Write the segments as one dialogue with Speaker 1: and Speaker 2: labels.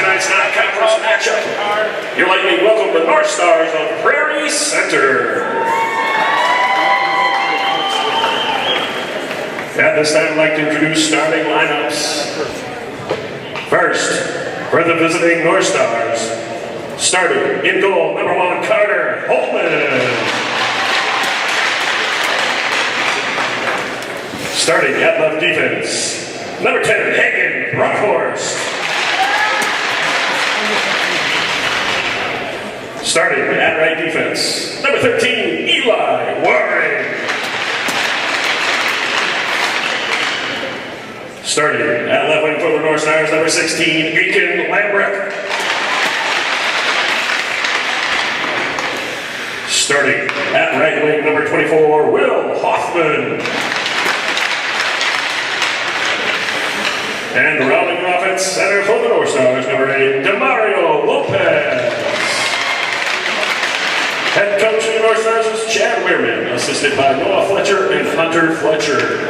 Speaker 1: tonight's non-conference matchup. Your Lightning welcome the North Stars of Prairie Center. At this time, I'd like to introduce starting lineups. First, for the visiting North Stars, starting in goal, number 1, Carter Holtman. Starting at left defense, number 10, Hagen Brockhorst. Starting at right defense, number 13, Eli Waring. Starting at left wing for the North Stars, number 16, Aiken Lambrecht. Starting at right wing, number 24, Will Hoffman. And rounding off at center for the North Stars, number 8, Demario Lopez. Head coach of the North Stars is Chad Weirman, assisted by Noah Fletcher and Hunter Fletcher.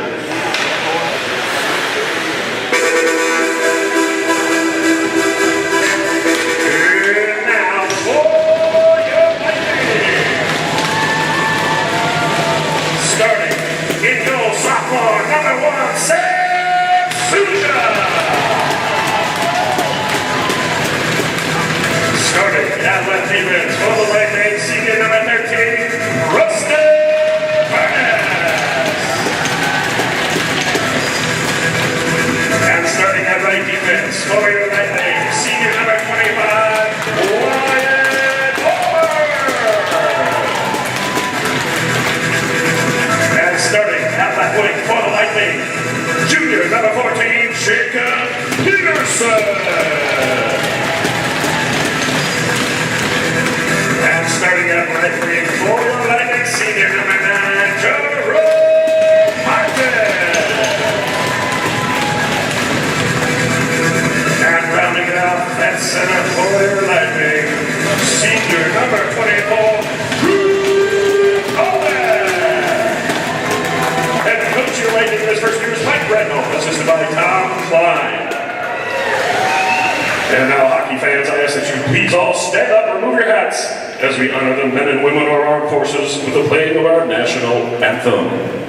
Speaker 1: At left defense for the Lightning, senior number 13, Rustin Furness. And starting at right defense for your Lightning, senior number 25, Wyatt Palmer. And starting at left wing for the Lightning, junior number 14, Jacob Peterson. And starting at right wing for the Lightning, senior number 9, Jerome Martin. And rounding it out at center for your Lightning, senior number 24, Drew Owen. And coach your Lightning this first year is Mike Bretnell, assisted by Tom Klein. And now, hockey fans, I ask that you please all stand up, remove your hats, as we honor the men and women of our armed forces with the playing of our national anthem.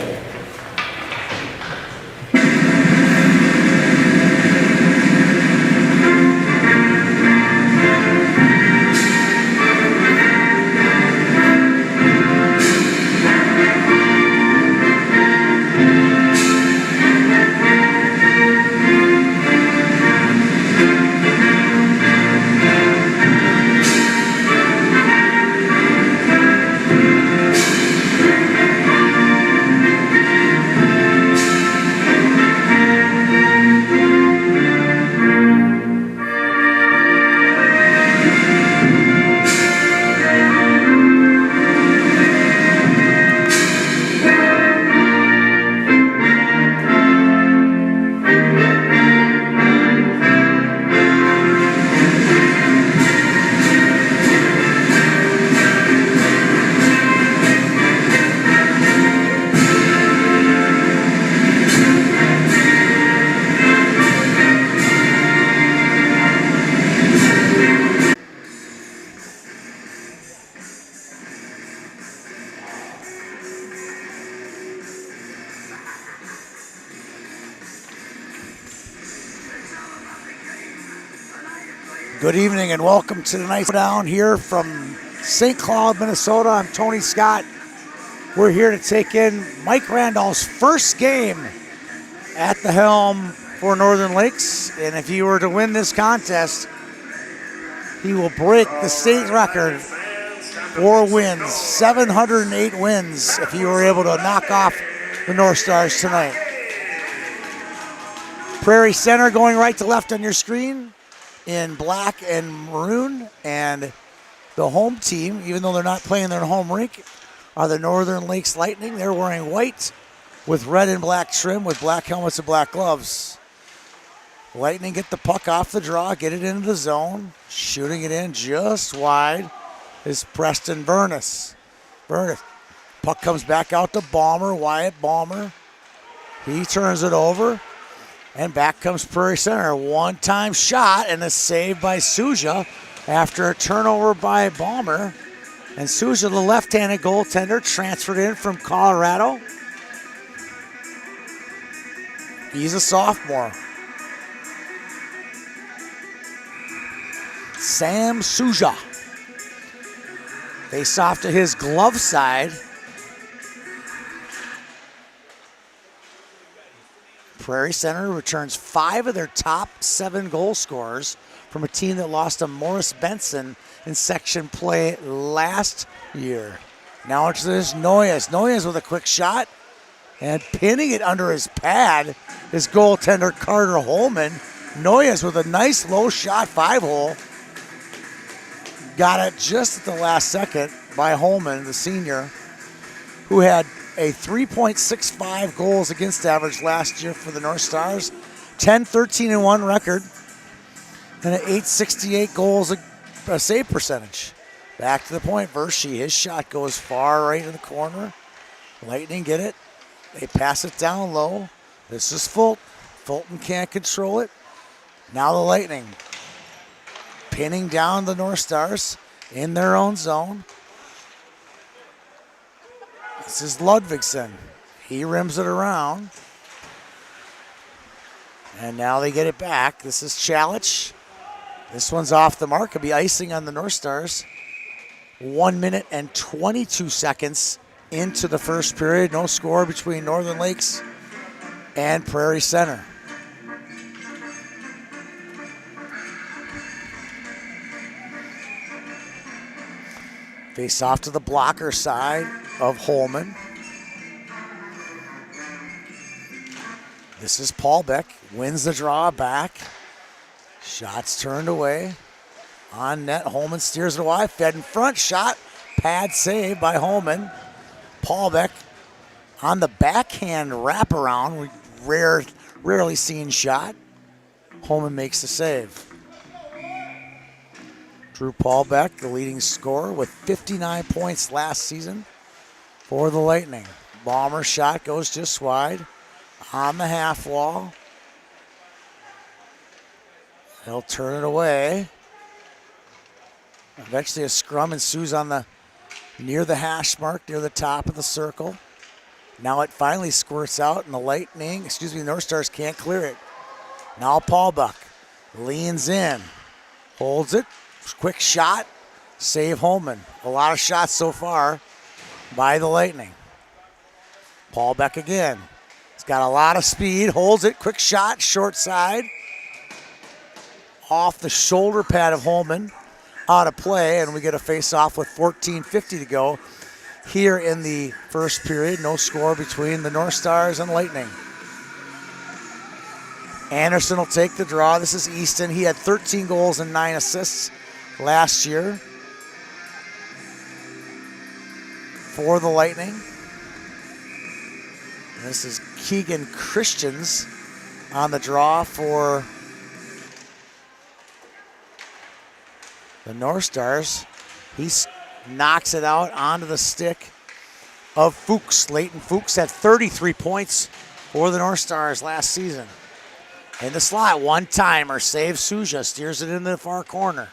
Speaker 2: Good evening and welcome to tonight's down here from St. Cloud, Minnesota. I'm Tony Scott. We're here to take in Mike Randall's first game at the helm for Northern Lakes. And if he were to win this contest, he will break the state record for wins, 708 wins, if he were able to knock off the North Stars tonight. Prairie Center going right to left on your screen in black and maroon, and the home team, even though they're not playing their home rink, are the Northern Lakes Lightning. They're wearing white with red and black trim with black helmets and black gloves. Lightning get the puck off the draw, get it into the zone. Shooting it in just wide is Preston Burness. Puck comes back out to Balmer, Wyatt Balmer. He turns it over. And back comes Prairie Center. One-time shot and a save by Souza after a turnover by Balmer. And Souza, the left-handed goaltender, transferred in from Colorado. He's a sophomore. Sam Souza. Face off to his glove side. Prairie Center returns 5 of their top 7 goal scorers from a team that lost to Morris Benson in section play last year. Now it's this Noyes. Noyes with a quick shot and pinning it under his pad is goaltender Carter Holman. Noyes with a nice low shot 5-hole. Got it just at the last second by Holman, the senior, who had a 3.65 goals against average last year for the North Stars, 10-13-1 record, and an 868 goals a save percentage. Back to the point, Verschy, his shot goes far right in the corner. Lightning get it. They pass it down low. This is Fulton. Fulton can't control it. Now the Lightning pinning down the North Stars in their own zone. This is Ludvigsen. He rims it around. And now they get it back. This is Chalich. This one's off the mark. It'll be icing on the North Stars. 1 minute and 22 seconds into the first period. No score between Northern Lakes and Prairie Center. Face off to the blocker side of Holman. This is Paul Beck. Wins the draw back. Shots turned away. On net, Holman steers it wide. Fed in front. Shot. Pad save by Holman. Paul Beck on the backhand wraparound. Rarely seen shot. Holman makes the save. Drew Paul Beck, the leading scorer with 59 points last season for the Lightning. Balmer shot goes just wide on the half wall. He'll turn it away. Eventually a scrum ensues on near the hash mark, near the top of the circle. Now it finally squirts out and the North Stars can't clear it. Now Paul Beck leans in, holds it. Quick shot, save Holman. A lot of shots so far by the Lightning. Paul Beck again. He's got a lot of speed, holds it, quick shot, short side. Off the shoulder pad of Holman, out of play, and we get a face-off with 14:50 to go here in the first period. No score between the North Stars and Lightning. Anderson will take the draw. This is Easton. He had 13 goals and 9 assists last year for the Lightning. This is Keegan Christians on the draw for the North Stars. He knocks it out onto the stick of Fuchs. Leighton Fuchs had 33 points for the North Stars last season. In the slot, one-timer, saves Souza, steers it into the far corner.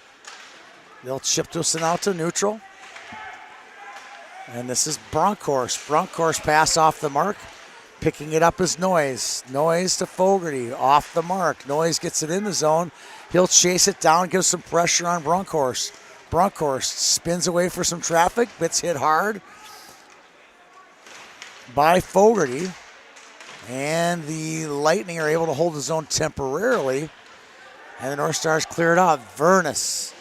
Speaker 2: They'll chip this one out to neutral. And this is Bronkhorst. Bronkhorst pass off the mark. Picking it up is Noyes. Noyes to Fogarty, off the mark. Noyes gets it in the zone. He'll chase it down, gives some pressure on Bronkhorst. Bronkhorst spins away for some traffic, gets hit hard by Fogarty. And the Lightning are able to hold the zone temporarily. And the North Stars clear it out. Vernus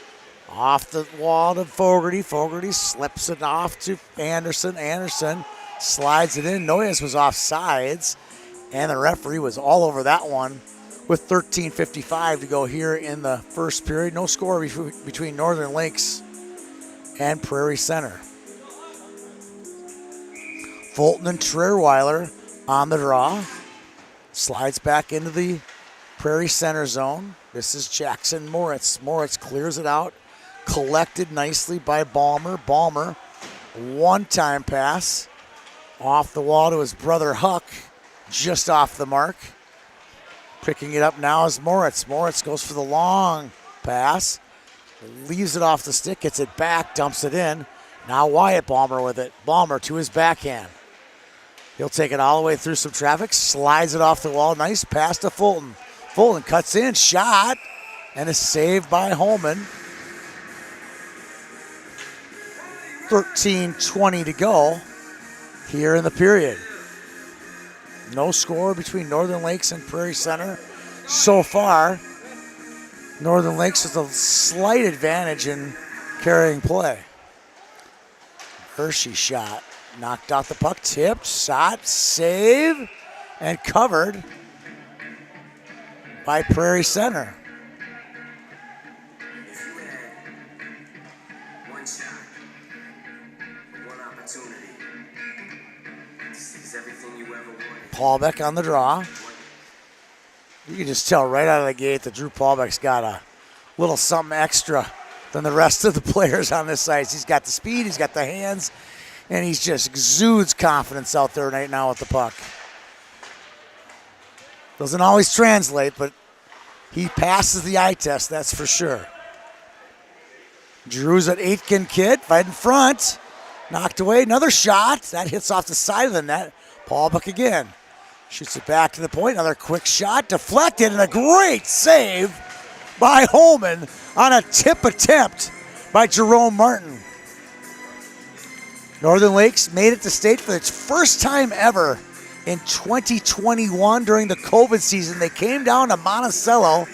Speaker 2: off the wall to Fogarty. Fogarty slips it off to Anderson. Anderson slides it in. Noyes was off sides. And the referee was all over that one with 13:55 to go here in the first period. No score between Northern Lakes and Prairie Center. Fulton and Trierweiler on the draw. Slides back into the Prairie Center zone. This is Jackson Moritz. Moritz clears it out. Collected nicely by Balmer. Balmer, one-time pass. Off the wall to his brother Huck. Just off the mark. Picking it up now is Moritz. Moritz goes for the long pass. Leaves it off the stick, gets it back, dumps it in. Now Wyatt Balmer with it. Balmer to his backhand. He'll take it all the way through some traffic, slides it off the wall. Nice pass to Fulton. Fulton cuts in, shot, and is saved by Holman. 13:20 to go here in the period. No score between Northern Lakes and Prairie Center so far. Northern Lakes with a slight advantage in carrying play. Hershey shot, knocked out the puck, tipped, shot, save, and covered by Prairie Center.
Speaker 3: If you had one shot, one opportunity, this is everything you ever wanted.
Speaker 2: Paulbeck on the draw. You can just tell right out of the gate that Drew Paulbeck's got a little something extra than the rest of the players on this ice. He's got the speed, he's got the hands, and he's just exudes confidence out there right now with the puck. Doesn't always translate, but he passes the eye test, that's for sure. Drew's an Aitken kid, right in front. Knocked away, another shot. That hits off the side of the net. Paulbeck again. Shoots it back to the point. Another quick shot, deflected, and a great save by Holman on a tip attempt by Jerome Martin. Northern Lakes made it to state for its first time ever in 2021 during the COVID season. They came down to Monticello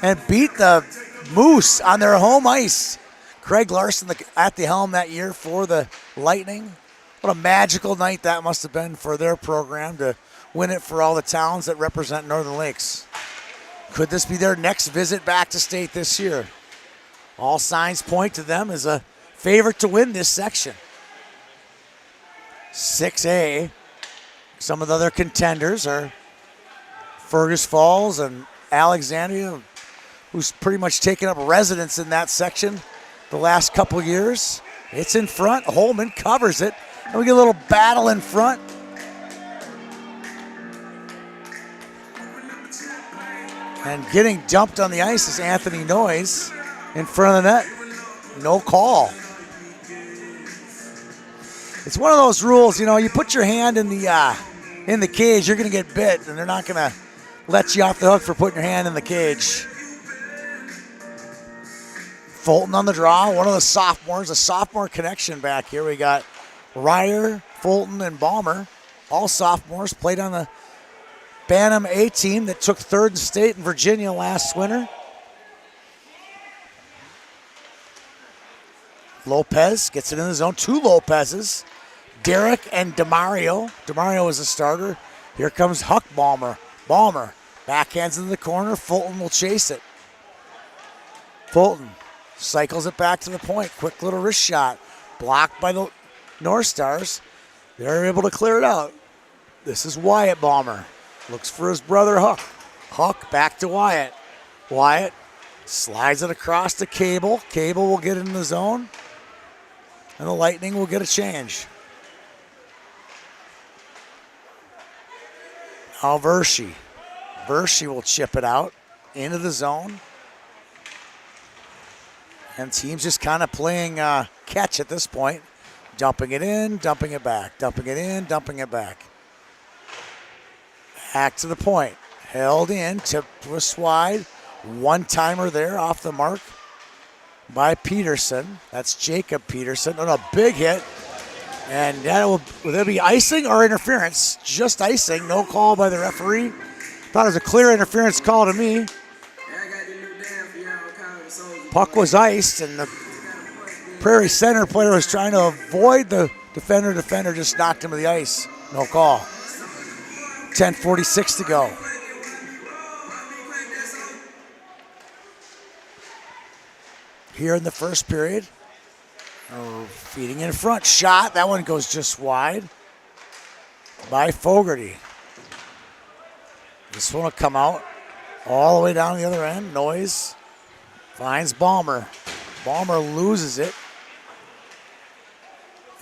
Speaker 2: and beat the Moose on their home ice. Craig Larson at the helm that year for the Lightning. What a magical night that must have been for their program to win it for all the towns that represent Northern Lakes. Could this be their next visit back to state this year? All signs point to them as a favorite to win this section. 6A, some of the other contenders are Fergus Falls and Alexandria, who's pretty much taken up residence in that section the last couple years. It's in front. Holman covers it. And we get a little battle in front. And getting dumped on the ice is Anthony Noyes in front of the net. No call. It's one of those rules, you know, you put your hand in the cage, you're going to get bit, and they're not going to let you off the hook for putting your hand in the cage. Fulton on the draw, one of the sophomores, a sophomore connection back here. We got Ryer, Fulton, and Balmer, all sophomores, played on the Bantam A team that took third in state in Virginia last winter. Lopez gets it in the zone. Two Lopez's, Derek and DeMario. DeMario is a starter. Here comes Huck Balmer. Balmer backhands into the corner. Fulton will chase it. Fulton cycles it back to the point. Quick little wrist shot. Blocked by the North Stars. They're able to clear it out. This is Wyatt Balmer. Looks for his brother Huck. Huck back to Wyatt. Wyatt slides it across to Cable. Cable will get in the zone. And the Lightning will get a change. Now Vershi. Vershi will chip it out into the zone. And teams just kind of playing catch at this point. Dumping it in, dumping it back. Dumping it in, dumping it back. Back to the point. Held in, tipped wrist wide. One-timer there off the mark by Peterson. That's Jacob Peterson. And a big hit. And that will there be icing or interference? Just icing. No call by the referee. Thought it was a clear interference call to me. Puck was iced, and the Prairie Center player was trying to avoid the defender. Defender just knocked him to the ice. No call. 10:46 to go. Here in the first period. Feeding in front. Shot. That one goes just wide by Fogarty. This one will come out all the way down the other end. Noise finds Balmer. Balmer loses it.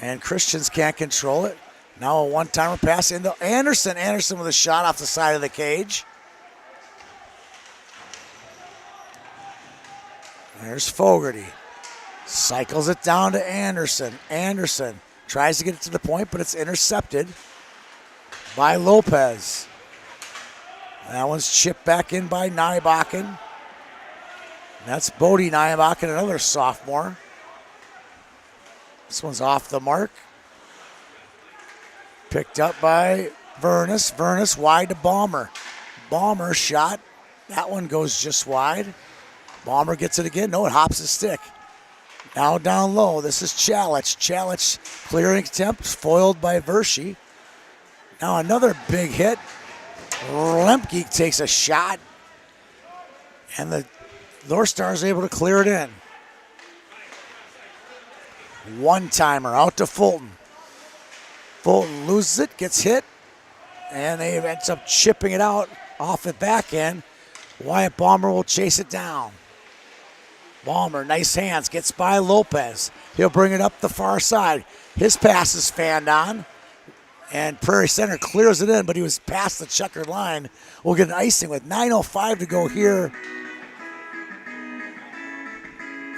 Speaker 2: And Christians can't control it. Now a one-timer pass into Anderson. Anderson with a shot off the side of the cage. There's Fogarty. Cycles it down to Anderson. Anderson tries to get it to the point, but it's intercepted by Lopez. That one's chipped back in by Nybakken. That's Bodie Nybakken, another sophomore. This one's off the mark. Picked up by Vernus. Vernus wide to Balmer. Balmer shot. That one goes just wide. Balmer gets it again. No, it hops his stick. Now down low. This is Chalich. Chalich clearing attempt, foiled by Verschy. Now another big hit. Lemke takes a shot. And the North Star is able to clear it in. One-timer out to Fulton. Fulton loses it, gets hit, and they ends up chipping it out off the back end. Wyatt Balmer will chase it down. Balmer, nice hands, gets by Lopez. He'll bring it up the far side. His pass is fanned on, and Prairie Center clears it in, but he was past the checkered line. We'll get an icing with 9:05 to go here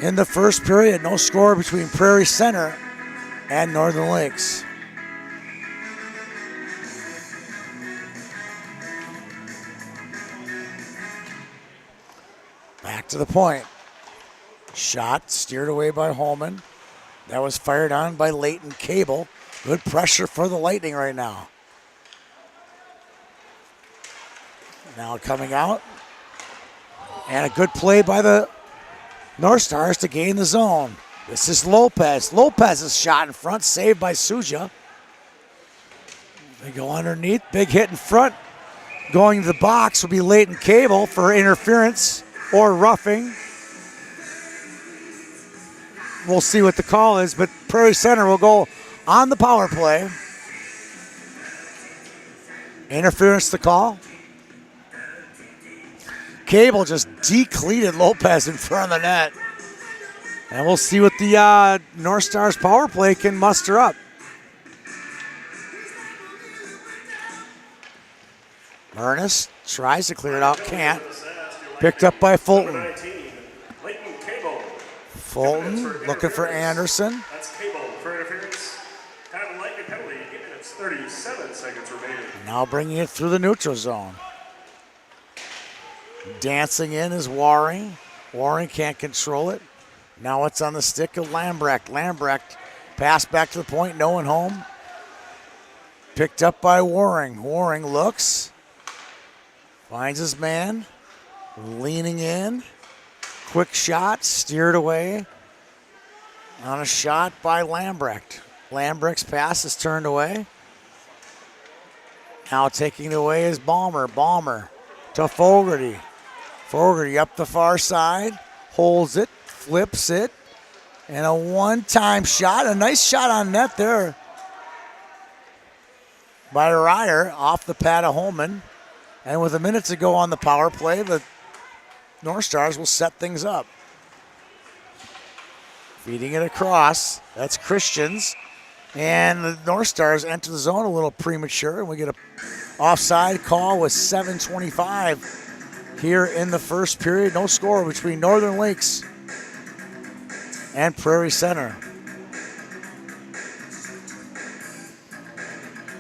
Speaker 2: in the first period. No score between Prairie Center and Northern Lakes. Back to the point. Shot steered away by Holman. That was fired on by Leighton Cable. Good pressure for the Lightning right now. Now coming out. And a good play by the North Stars to gain the zone. This is Lopez. Lopez's shot in front, saved by Suja. They go underneath. Big hit in front. Going to the box will be Leighton Cable for interference or roughing. We'll see what the call is, but Prairie Center will go on the power play. Interference the call. Cable just decleated Lopez in front of the net. And we'll see what the North Stars power play can muster up. Ernest tries to clear it out, can't. Picked up by Fulton. Fulton looking for Anderson.
Speaker 1: That's Cable for interference. Time Lightning penalty. 8 minutes, 37 seconds remaining.
Speaker 2: Now bringing it through the neutral zone. Dancing in is Waring. Waring can't control it. Now it's on the stick of Lambrecht. Lambrecht passed back to the point, no one home. Picked up by Waring. Waring looks. Finds his man. Leaning in. Quick shot, steered away. On a shot by Lambrecht. Lambrecht's pass is turned away. Now taking it away is Balmer. Balmer to Fogarty. Fogarty up the far side. Holds it, flips it. And a one-time shot. A nice shot on net there by Ryer off the pad of Holman. And with a minute to go on the power play, the North Stars will set things up. Feeding it across. That's Christians. And the North Stars enter the zone a little premature, and we get a offside call with 7:25 here in the first period. No score between Northern Lakes and Prairie Center.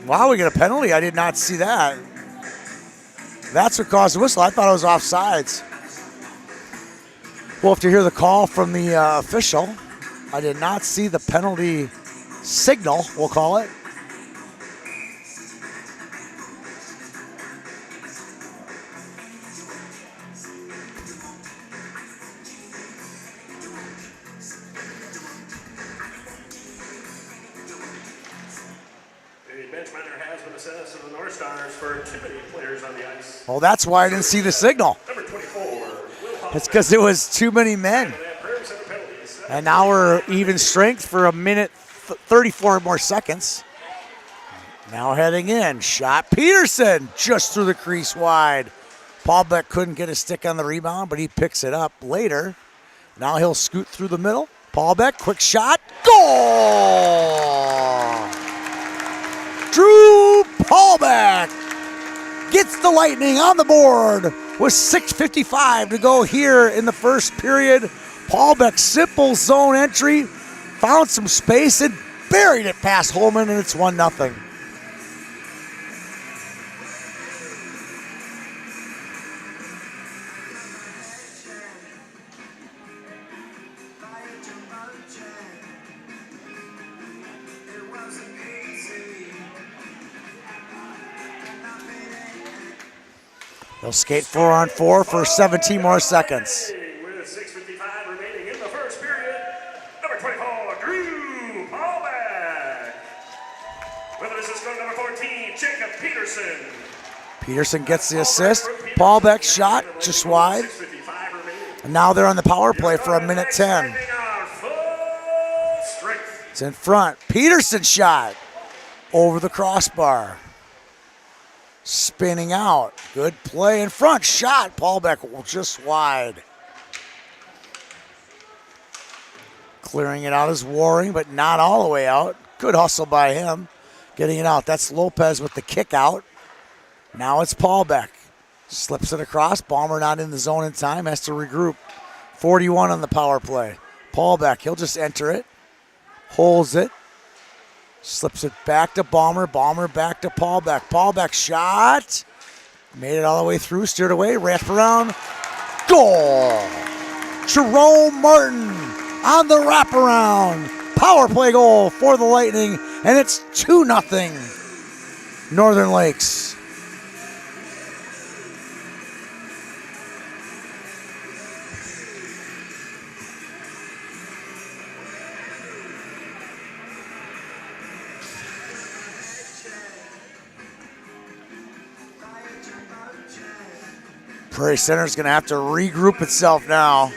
Speaker 2: Wow, we get a penalty. I did not see that. That's what caused the whistle. I thought it was offsides. We'll have to hear the call from the official. I did not see the penalty signal, we'll call it.
Speaker 1: The bench minor has been assessed to the North Stars for too many players on the ice.
Speaker 2: Well, that's why I didn't see the signal.
Speaker 1: Number 24.
Speaker 2: It's because there was too many men. And now we're even strength for a minute, 34 more seconds. Now heading in, shot Peterson just through the crease wide. Paul Beck couldn't get his stick on the rebound, but he picks it up later. Now he'll scoot through the middle. Paul Beck, quick shot, goal! Drew Paulbeck gets the Lightning on the board with 6:55 to go here in the first period. Paulbeck, simple zone entry, found some space and buried it past Holman, and it's 1-0. They'll skate 4-on-4 for 17 more seconds.
Speaker 1: With 6:55 remaining in the first period, number 24, Drew Paulbeck. With an assist from number 14, Jacob Peterson.
Speaker 2: Peterson gets the assist. Paulbeck's shot just wide.
Speaker 1: 6:55 remaining.
Speaker 2: And now they're on the power play for 1:10.
Speaker 1: Extending our full strength.
Speaker 2: It's in front. Peterson's shot over the crossbar. Spinning out. Good play in front. Shot. Paulbeck just wide. Clearing it out is Waring, but not all the way out. Good hustle by him. Getting it out. That's Lopez with the kick out. Now it's Paulbeck. Slips it across. Balmer not in the zone in time. Has to regroup. 41 on the power play. Paulbeck. He'll just enter it. Holds it. Slips it back to Balmer. Balmer back to Paulbeck. Paulbeck shot. Made it all the way through. Steered away. Wrapped around. Goal. Jerome Martin on the wraparound. Power play goal for the Lightning. And it's 2-0 Northern Lakes. Prairie Center's going to have to regroup itself now.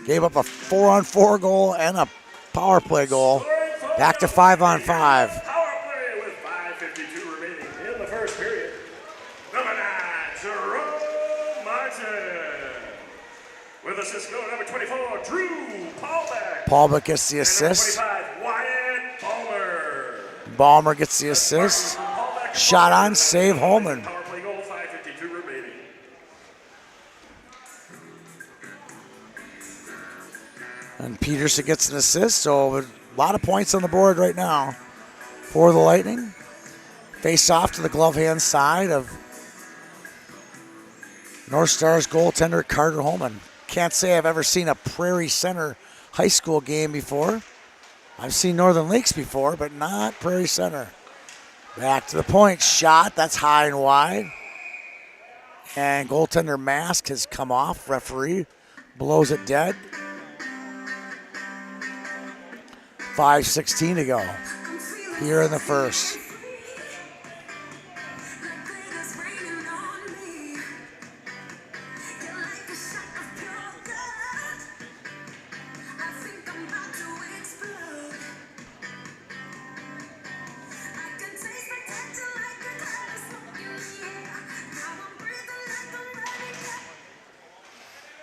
Speaker 2: Gave up a 4-on-4 goal and a power play goal. Back to 5-on-5.
Speaker 1: Power play with 5:52 remaining in the first period. Number 9, Jerome Martin. With assist goal number 24, Drew Paulbeck.
Speaker 2: Paulbeck gets the
Speaker 1: And
Speaker 2: assist.
Speaker 1: number 25, Wyatt Palmer.
Speaker 2: Balmer gets the assist. Shot on, save Holman.
Speaker 1: Power play goal, 5:52 remaining.
Speaker 2: And Peterson gets an assist, so a lot of points on the board right now for the Lightning. Face off to the glove hand side of North Stars goaltender Carter Holman. Can't say I've ever seen a Prairie Center high school game before. I've seen Northern Lakes before, but not Prairie Center. Back to the point, shot, that's high and wide. And goaltender mask has come off, referee blows it dead. 5:16 to go here in the first.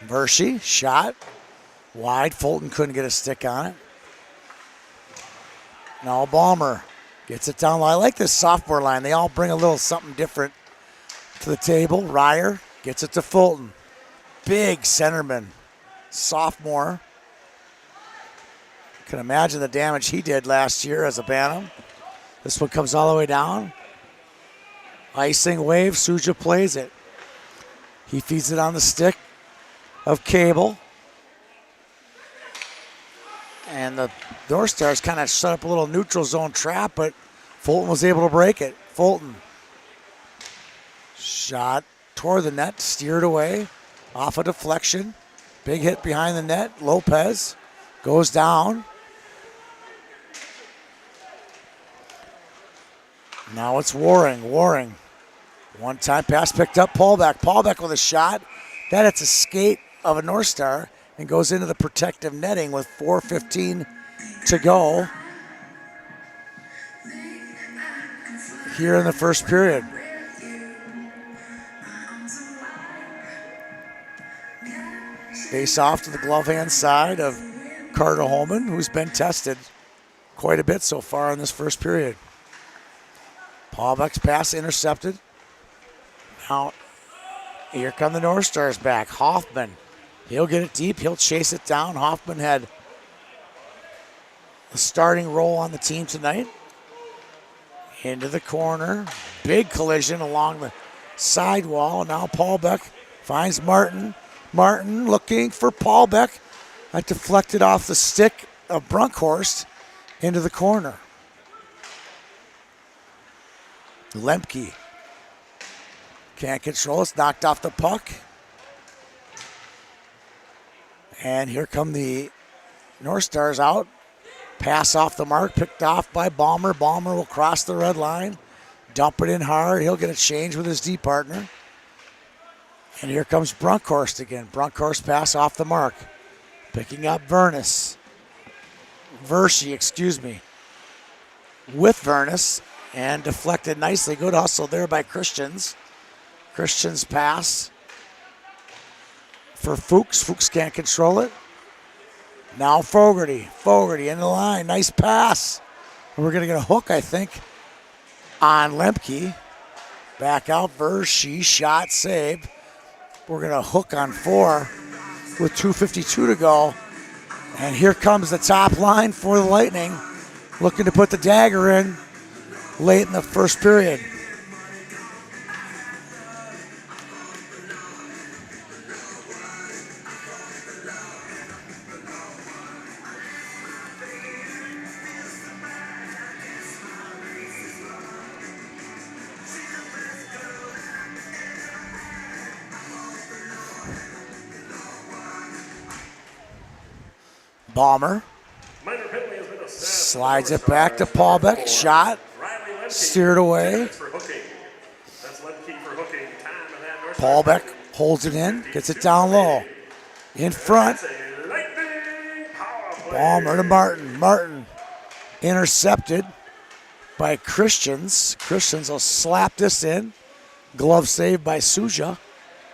Speaker 2: Hershey, shot, wide. Fulton couldn't get a stick on it. Now Balmer gets it down. I like this sophomore line. They all bring a little something different to the table. Ryer gets it to Fulton. Big centerman, sophomore. Can imagine the damage he did last year as a Bantam. This one comes all the way down. Icing wave, Suja plays it. He feeds it on the stick of Cable. And the North Stars kind of set up a little neutral zone trap, but Fulton was able to break it. Fulton. Shot toward the net, steered away, off a deflection. Big hit behind the net. Lopez goes down. Now it's Waring. Waring. One-time pass picked up. Paulbeck. Paulbeck with a shot. That hits a skate of a North Star and goes into the protective netting with 4:15 to go here in the first period. Face off to the glove hand side of Carter Holman, who's been tested quite a bit so far in this first period. Paulbeck's pass intercepted. Now, here come the North Stars back. Hoffman He'll get it deep. He'll chase it down. Hoffman had the starting role on the team tonight. Into the corner. Big collision along the sidewall. Now Paul Beck finds Martin. Martin looking for Paul Beck. That deflected off the stick of Brunkhorst into the corner. Lemke can't control. It's knocked off the puck. And here come the North Stars out. Pass off the mark, picked off by Balmer. Balmer will cross the red line, dump it in hard. He'll get a change with his D partner. And here comes Brunkhorst again. Brunkhorst pass off the mark. Picking up Vershi, with Vernus, and deflected nicely. Good hustle there by Christians. Christians pass for Fuchs. Fuchs can't control it. Now Fogarty. Fogarty in the line. Nice pass. We're going to get a hook, I think, on Lemke. Back out. Vershi. Shot saved. We're going to hook on 4 with 2:52 to go. And here comes the top line for the Lightning. Looking to put the dagger in late in the first period. Balmer slides it back to Paul Beck. Shot. Steered away. Paul Beck holds it in. Gets it down low. In front. Balmer to Martin. Martin intercepted by Christians. Christians will slap this in. Glove saved by Suja.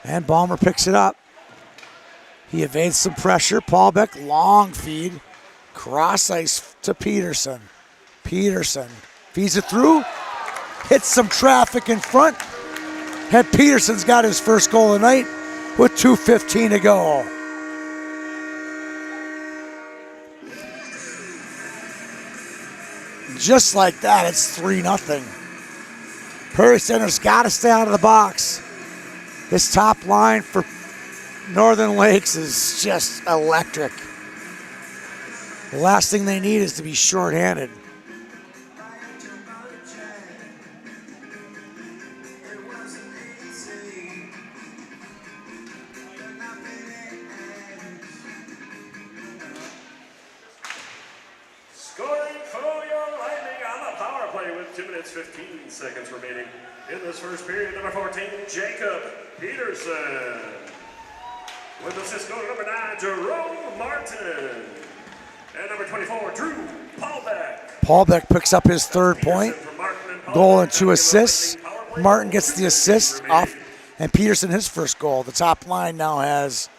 Speaker 2: And Balmer picks it up. He evades some pressure. Paul Beck, long feed. Cross ice to Peterson. Peterson feeds it through. Hits some traffic in front. And Peterson's got his first goal of the night with 2:15 to go. Just like that, it's 3-0. Prairie Center's got to stay out of the box. This top line for Northern Lakes is just electric. The last thing they need is to be shorthanded.
Speaker 1: Scoring for your Lightning on the power play with 2 minutes 15 seconds remaining in this first period. Number 14, Jacob Peterson. With assist goal to number 9, Jerome Martin. And number 24, Drew Paulbeck.
Speaker 2: Paulbeck picks up his third point. Goal and 2 assists. Martin gets the assist off, and Peterson his first goal. The top line now has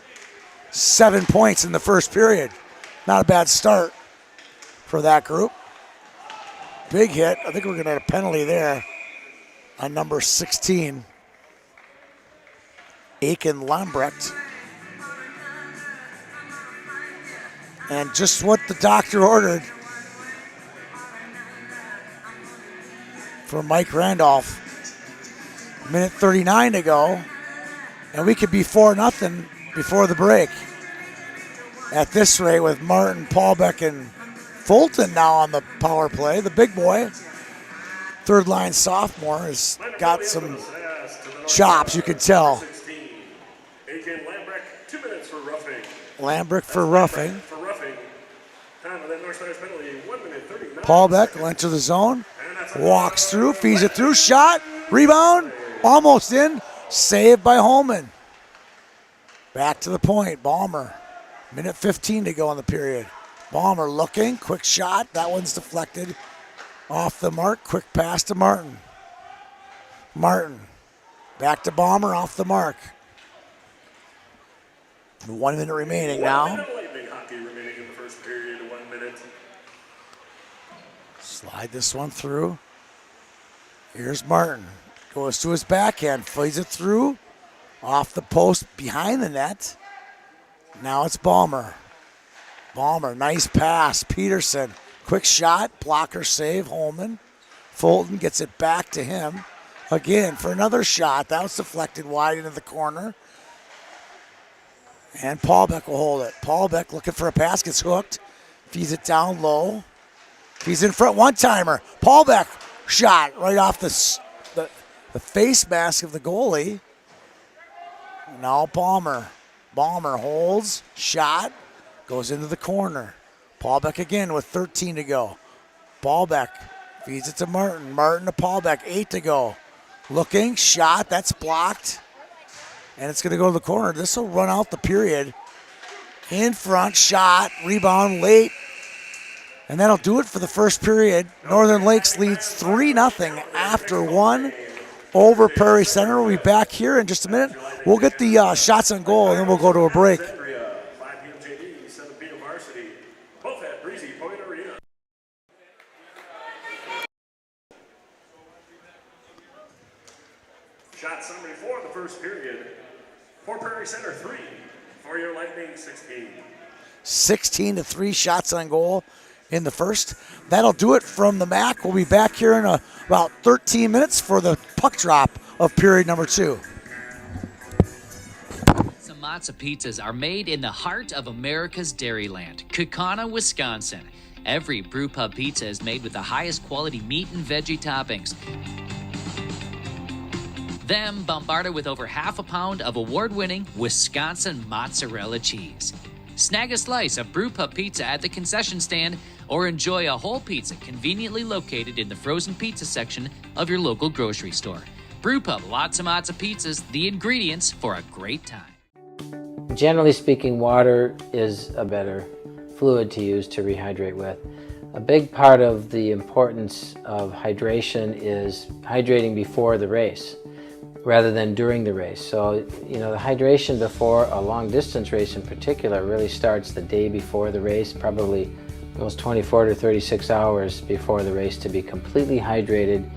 Speaker 2: 7 points in the first period. Not a bad start for that group. Big hit. I think we're going to have a penalty there on number 16, Aiken Lambrecht. And just what the doctor ordered for Mike Randolph. Minute 39 to go. And we could be 4-0 before the break. At this rate, with Martin, Paulbeck, and Fulton now on the power play, the big boy, third line sophomore, has got some chops, you can tell. Lambrecht for roughing. Paulbeck will enter the zone, walks through, feeds it through, shot, rebound, almost in, saved by Holman. Back to the point, Balmer. Minute 15 to go in the period. Balmer looking, quick shot, that one's deflected off the mark, quick pass to Martin. Martin, back to Balmer, off the mark. 1 minute remaining now. Slide this one through. Here's Martin. Goes to his backhand, feeds it through. Off the post, behind the net. Now it's Balmer. Balmer, nice pass. Peterson, quick shot, blocker save, Holman. Fulton gets it back to him. Again, for another shot. That was deflected wide into the corner. And Paulbeck will hold it. Paulbeck looking for a pass, gets hooked. Feeds it down low. He's in front, one-timer. Paulbeck shot right off the face mask of the goalie. And now Balmer. Balmer holds, shot, goes into the corner. Paulbeck again with 13 to go. Paulbeck feeds it to Martin. Martin to Paulbeck, 8 to go. Looking, shot, that's blocked. And it's going to go to the corner. This will run out the period. In front, shot, rebound late. And that'll do it for the first period. Northern Lakes leads 3-0 after one over Prairie Center. We'll be back here in just a minute. We'll get the shots on goal, and then we'll go to a break.
Speaker 1: 5 p.m. JV, 7 p.m. varsity, both at Breezy Point Arena. Shots summary for the first period. For Prairie Center, 3. For your Lightning, 16.
Speaker 2: 16-3 shots on goal in the first. That'll do it from the MAC. We'll be back here in about 13 minutes for the puck drop of period number 2.
Speaker 4: Some matzo pizzas are made in the heart of America's Dairyland, Kaukauna, Wisconsin. Every brew pub pizza is made with the highest quality meat and veggie toppings. Then bombarded with over half a pound of award-winning Wisconsin mozzarella cheese. Snag a slice of brew pub pizza at the concession stand or enjoy a whole pizza conveniently located in the frozen pizza section of your local grocery store. Brew pub, lots of matzo pizzas, the ingredients for a great time.
Speaker 5: Generally speaking, water is a better fluid to use to rehydrate with. A big part of the importance of hydration is hydrating before the race rather than during the race. So, the hydration before a long distance race in particular really starts the day before the race, probably almost 24 to 36 hours before the race to be completely hydrated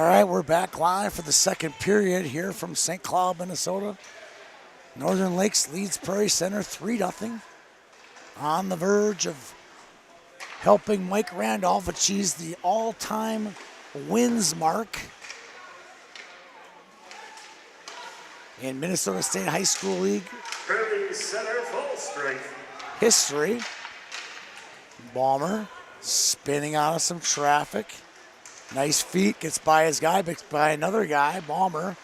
Speaker 2: All right, we're back live for the second period here from St. Cloud, Minnesota. Northern Lakes leads Prairie Center 3-0. On the verge of helping Mike Randolph achieve the all-time wins mark in Minnesota State High School League
Speaker 1: Prairie Center full strength.
Speaker 2: history. Balmer spinning out of some traffic. Nice feet, gets by his guy, but by another guy. Balmer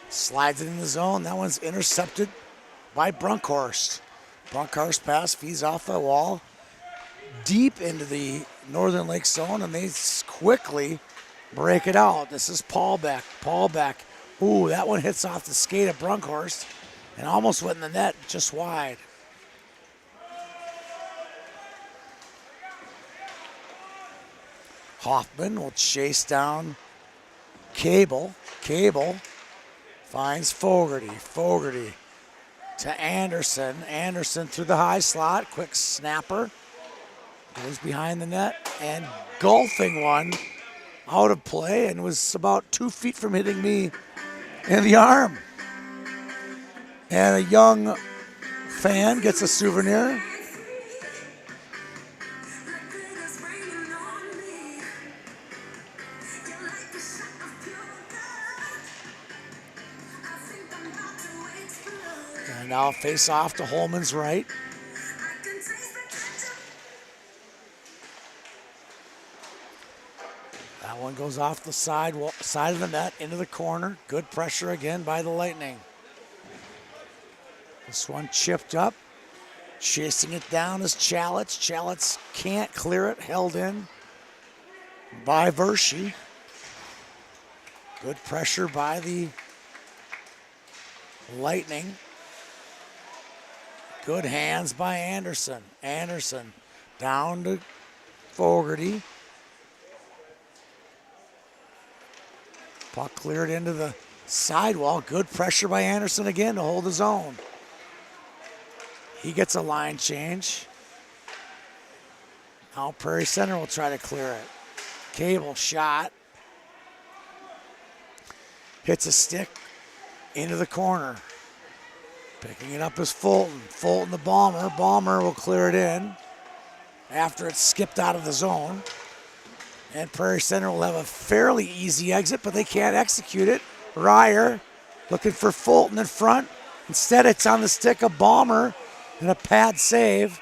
Speaker 2: slides it in the zone. That one's intercepted by Brunkhorst. Brunkhorst pass feeds off the wall deep into the Northern Lake zone, and they quickly break it out. This is Paul Beck. Ooh, that one hits off the skate of Brunkhorst and almost went in the net just wide. Hoffman will chase down Cable. Cable finds Fogarty. Fogarty to Anderson. Anderson through the high slot. Quick snapper. Goes behind the net and golfing one out of play and was about 2 feet from hitting me in the arm. And a young fan gets a souvenir. And now face off to Holman's right. That one goes off the side of the net into the corner. Good pressure again by the Lightning. This one chipped up. Chasing it down is Chalitz. Chalitz can't clear it. Held in by Vershi. Good pressure by the Lightning. Good hands by Anderson. Anderson down to Fogarty. Puck cleared into the sidewall. Good pressure by Anderson again to hold his own. He gets a line change. Now Prairie Center will try to clear it. Cable shot. Hits a stick into the corner. Picking it up is Fulton. Fulton the Balmer. Balmer will clear it in after it's skipped out of the zone. And Prairie Center will have a fairly easy exit, but they can't execute it. Ryer looking for Fulton in front. Instead, it's on the stick of Balmer and a pad save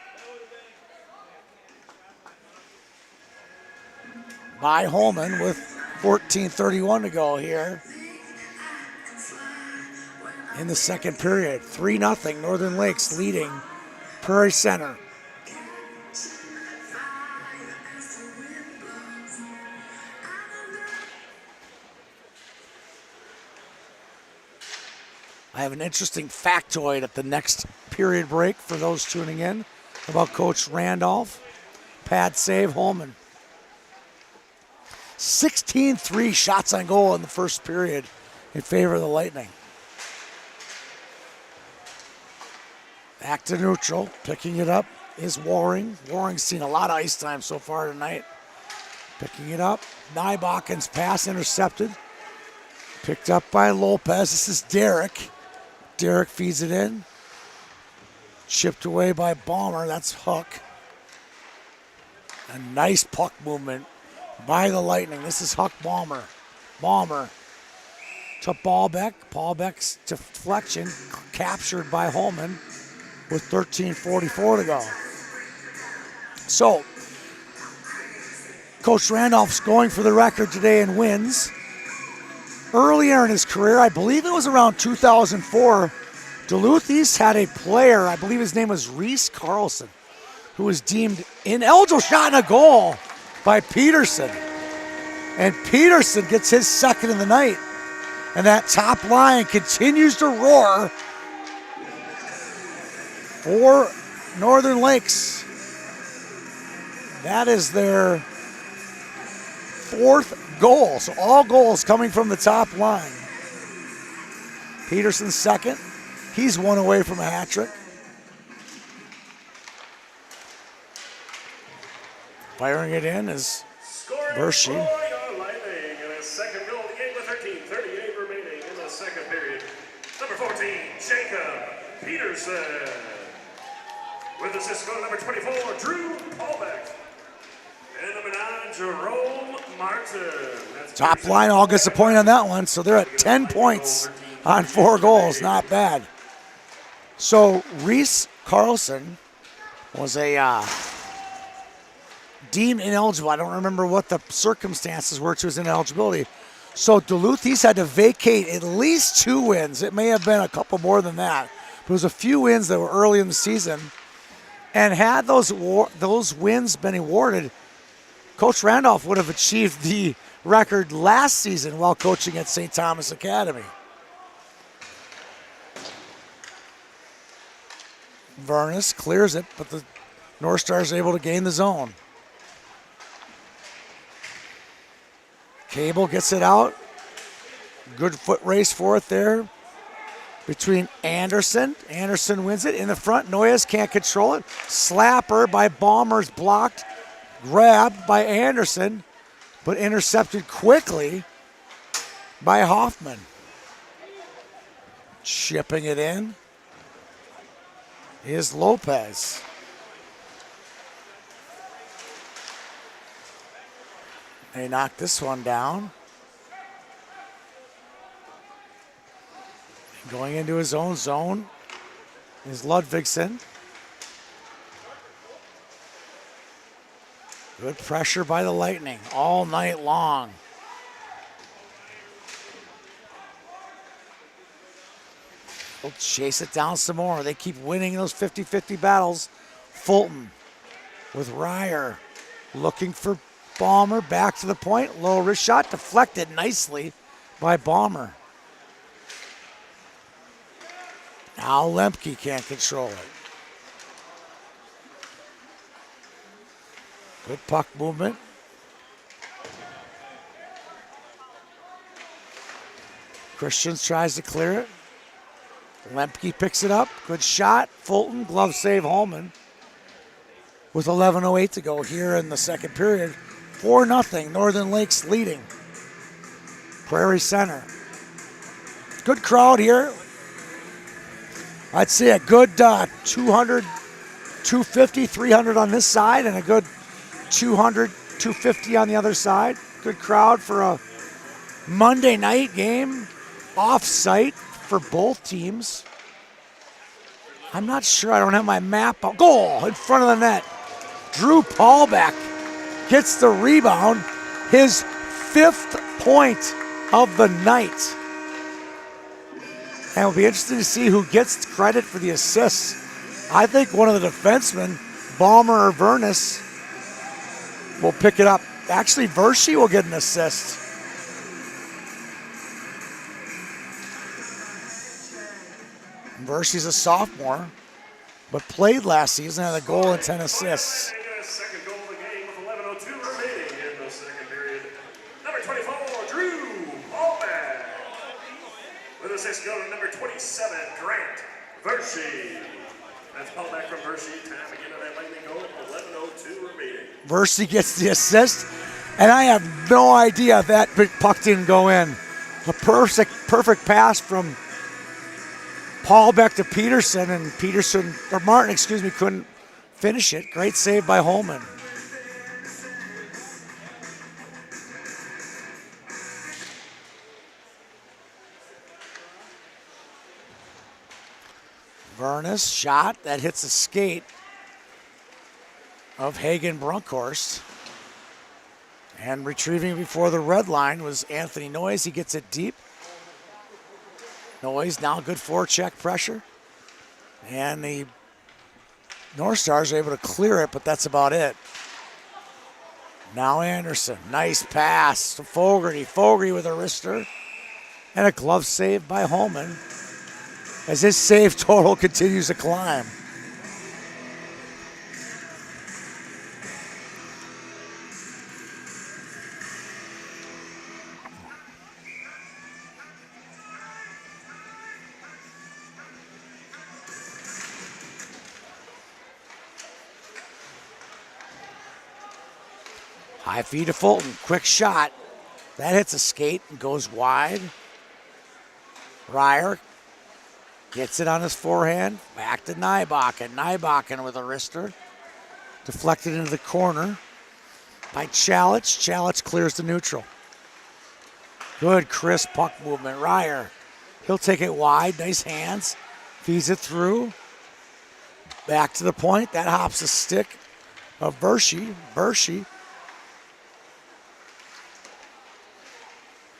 Speaker 2: by Holman with 14:31 to go here in the second period. 3-0 Northern Lakes leading Prairie Center. I have an interesting factoid at the next period break for those tuning in about Coach Randolph. Pad save, Holman. 16-3 shots on goal in the first period in favor of the Lightning. Back to neutral. Picking it up is Waring. Waring's seen a lot of ice time so far tonight. Picking it up. Nybaken's pass intercepted. Picked up by Lopez. This is Derek. Derek feeds it in. Chipped away by Balmer. That's Hook. A nice puck movement by the Lightning. This is Huck Balmer. Balmer to Paulbeck. Paulbeck's deflection captured by Holman with 13:44 to go. So, Coach Randolph's going for the record today and wins. Earlier in his career, I believe it was around 2004, Duluth East had a player, I believe his name was Reese Carlson, who was deemed ineligible, shot in a goal by Peterson. And Peterson gets his second in the night. And that top line continues to roar for Northern Lakes. That is their fourth goal. So all goals coming from the top line. Peterson's second. He's one away from a hat trick. Firing it in is Vershi.
Speaker 1: 14, Jacob Peterson. With assist goal number 24, Drew Paulbeck. And number 9, Jerome Martin. That's
Speaker 2: Top line all gets a point on that one, so they're at 10 points on 4 goals. Not bad. So Reese Carlson was a deemed ineligible. I don't remember what the circumstances were to his ineligibility. So Duluth East had to vacate at least 2 wins. It may have been a couple more than that. But it was a few wins that were early in the season. And had those wins been awarded, Coach Randolph would have achieved the record last season while coaching at St. Thomas Academy. Vernus clears it, but the North Stars are able to gain the zone. Cable gets it out. Good foot race for it there between Anderson. Anderson wins it in the front. Noyes can't control it. Slapper by Bombers blocked. Grabbed by Anderson, but intercepted quickly by Hoffman. Chipping it in is Lopez. They knock this one down. Going into his own zone is Ludvigsen. Good pressure by the Lightning all night long. They'll chase it down some more. They keep winning those 50-50 battles. Fulton with Ryer looking for Balmer. Back to the point. Low wrist shot deflected nicely by Balmer. Now Lemke can't control it. Good puck movement. Christians tries to clear it. Lemke picks it up. Good shot. Fulton, glove save Holman. With 11:08 to go here in the second period. 4-0, Northern Lakes leading. Prairie Center. Good crowd here. I'd say a good 200, 250, 300 on this side, and a good 200, 250 on the other side. Good crowd for a Monday night game, off-site for both teams. I'm not sure. I don't have my map. Goal in front of the net. Drew Paulbeck gets the rebound. His 5th point of the night. And it'll be interesting to see who gets credit for the assists. I think one of the defensemen, Balmer or Vernus, will pick it up. Actually, Vershi will get an assist. Vershi's a sophomore, but played last season, had a goal and 10 assists.
Speaker 1: Second goal of the game with 11:02 remaining in the second period. Number 24, Drew Paulbeck. With assist goal to number 27, Grant Vershi. That's Paulbeck from Vershi. Time again of that Lightning goal. 11:02 remaining.
Speaker 2: Vershi gets the assist, and I have no idea that big puck didn't go in. A perfect pass from Paulbeck to Peterson, and Martin, couldn't finish it. Great save by Holman. Vernus shot that hits a skate of Hagen Brunkhorst. And retrieving before the red line was Anthony Noyes. He gets it deep. Noyes now good forecheck pressure. And the North Stars are able to clear it, but that's about it. Now Anderson. Nice pass to Fogarty. Fogarty with a wrister. And a glove save by Holman as his save total continues to climb. High feed to Fulton. Quick shot. That hits a skate and goes wide. Ryer Gets it on his forehand. Back to Nybakken. Nybakken with a wrister. Deflected into the corner by Chalich. Chalich clears the neutral. Good crisp puck movement. Ryer. He'll take it wide. Nice hands. Feeds it through. Back to the point. That hops a stick of Bershey. Bershey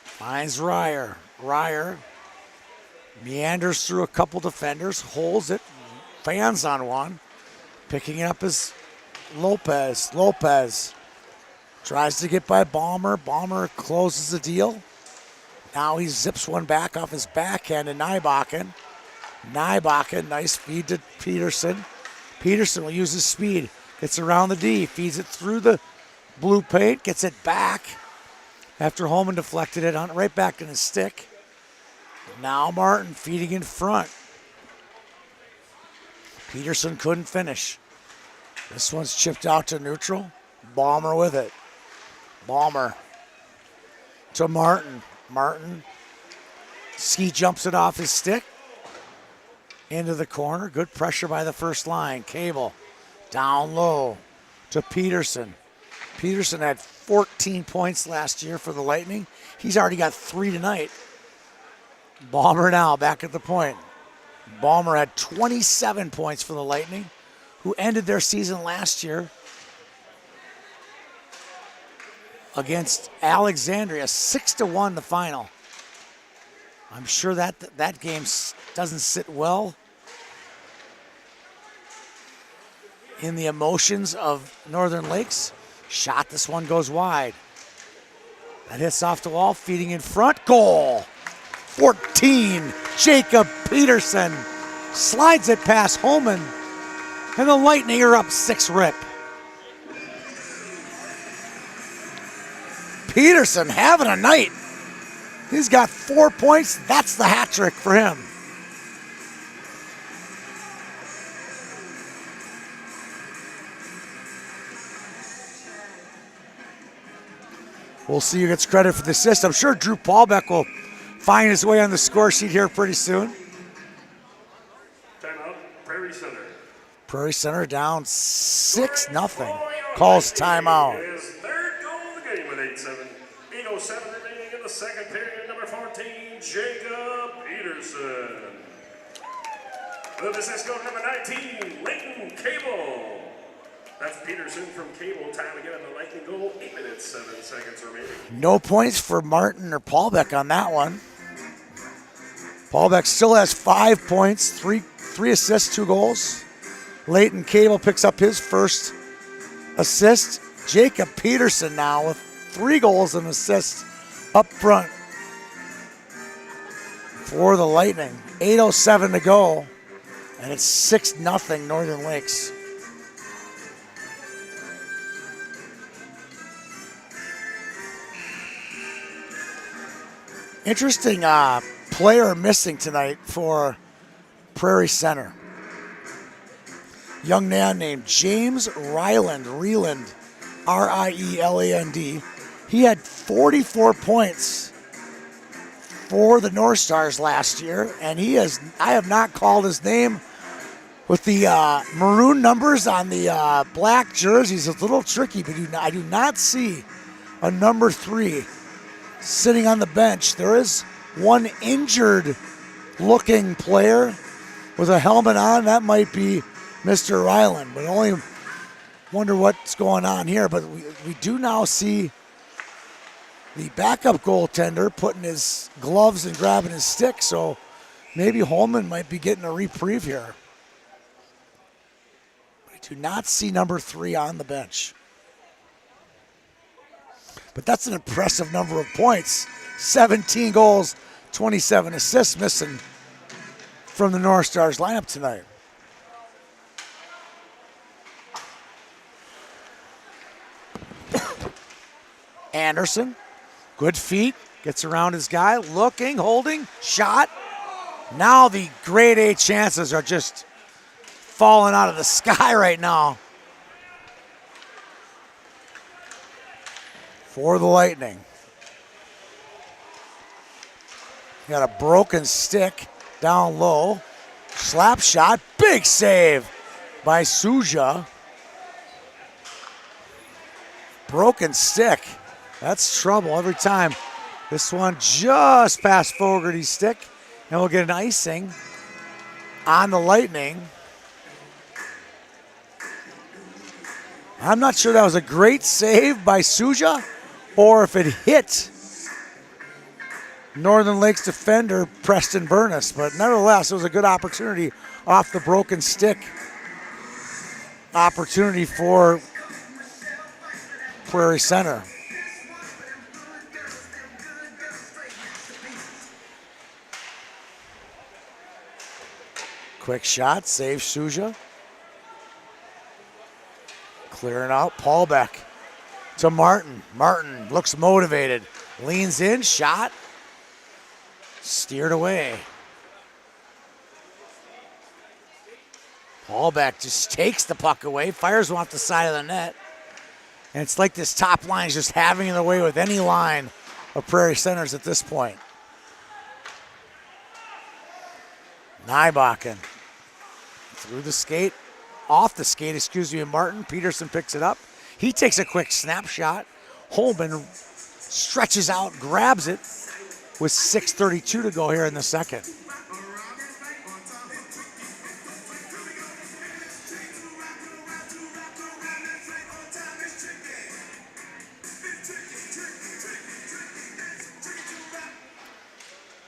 Speaker 2: finds Ryer. Ryer meanders through a couple defenders, holds it, fans on one. Picking it up is Lopez. Lopez tries to get by Balmer. Balmer closes the deal. Now he zips one back off his backhand to Nybakken. Nybakken, nice feed to Peterson. Peterson will use his speed. Gets around the D, feeds it through the blue paint, gets it back after Holman deflected it on right back in his stick. Now Martin feeding in front. Peterson couldn't finish. This one's chipped out to neutral. Balmer with it. Balmer to Martin. Martin ski jumps it off his stick. Into the corner. Good pressure by the first line. Cable down low to Peterson. Peterson had 14 points last year for the Lightning. He's already got 3 tonight. Balmer now back at the point. Balmer had 27 points for the Lightning, who ended their season last year against Alexandria, 6-1 the final. I'm sure that game doesn't sit well in the emotions of Northern Lakes. Shot, this one goes wide. That hits off the wall, feeding in front. Goal! 14, Jacob Peterson slides it past Holman, and the Lightning are up 6-rip. Peterson having a night. He's got 4 points. That's the hat trick for him. We'll see who gets credit for the assist. I'm sure Drew Paulbeck will find his way on the score sheet here pretty soon.
Speaker 1: Timeout, Prairie Center.
Speaker 2: Prairie Center down 6-0. Calls timeout.
Speaker 1: His third goal of the game with 8-7. 8:07 remaining in the second period. Number 14, Jacob Peterson. The assist goal number 19, Leighton Cable. That's Peterson from Cable. Time again at the Lightning goal. 8 minutes, 7 seconds remaining.
Speaker 2: No points for Martin or Paulbeck on that one. Paulbeck still has 5 points, three assists, 2 goals. Leighton Cable picks up his first assist. Jacob Peterson now with 3 goals and assists up front for the Lightning. 8:07 to go, and it's 6-0 Northern Lakes. Interesting player missing tonight for Prairie Center. Young man named James Ryland, R-I-E-L-A-N-D. He had 44 points for the North Stars last year, and I have not called his name with the maroon numbers on the black jerseys. It's a little tricky, but I do not see a number 3 sitting on the bench. There is one injured-looking player with a helmet on. That might be Mr. Ryland, but only wonder what's going on here. But we do now see the backup goaltender putting his gloves and grabbing his stick, so maybe Holman might be getting a reprieve here. I do not see number 3 on the bench. But that's an impressive number of points. 17 goals, 27 assists missing from the North Stars lineup tonight. Anderson, good feet, gets around his guy, looking, holding, shot. Now the grade A chances are just falling out of the sky right now for the Lightning. Got a broken stick down low. Slap shot, big save by Suja. Broken stick. That's trouble every time. This one just past Fogarty's stick, and we'll get an icing on the Lightning. I'm not sure that was a great save by Suja or if it hit Northern Lakes defender Preston Burness, but nevertheless, it was a good opportunity off the broken stick. Opportunity for Prairie Center. Quick shot, save Suja. Clearing out, Paul Beck to Martin. Martin looks motivated, leans in, shot, steered away. Paul Beck just takes the puck away, fires one off the side of the net. And it's like this top line is just having their way with any line of Prairie Centers at this point. Nybakken through the skate, off the skate, excuse me, Martin. Peterson picks it up. He takes a quick snapshot. Holman stretches out, grabs it with 6:32 to go here in the second.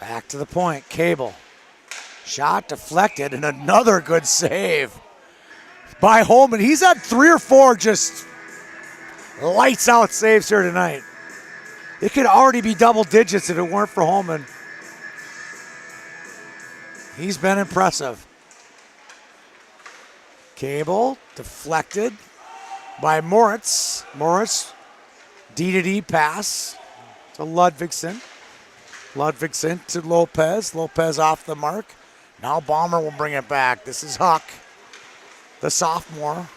Speaker 2: Back to the point, Cable. Shot deflected, and another good save by Holman. He's had 3 or 4 just lights out saves here tonight. It could already be double digits if it weren't for Holman. He's been impressive. Cable deflected by Moritz. Moritz, D-to-D pass to Ludvigsen. Ludvigsen to Lopez. Lopez off the mark. Now Balmer will bring it back. This is Huck, the sophomore.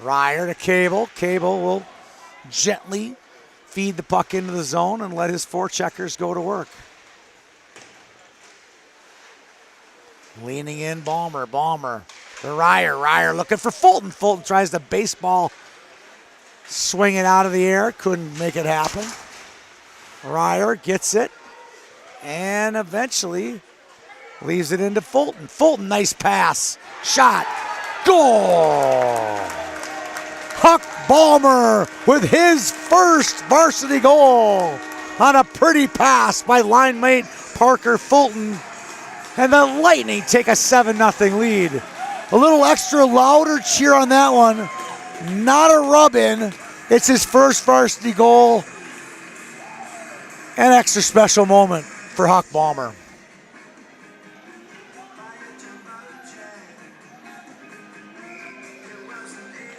Speaker 2: Ryer to Cable. Cable will gently feed the puck into the zone and let his forecheckers go to work. Leaning in, Balmer. Balmer to Ryer. Ryer looking for Fulton. Fulton tries to baseball swing it out of the air. Couldn't make it happen. Ryer gets it and eventually leaves it into Fulton. Fulton, nice pass. Shot. Goal! Huck Balmer with his first varsity goal on a pretty pass by line mate Parker Fulton. And the Lightning take a 7-0 lead. A little extra louder cheer on that one. Not a rub-in. It's his first varsity goal. An extra special moment for Huck Balmer.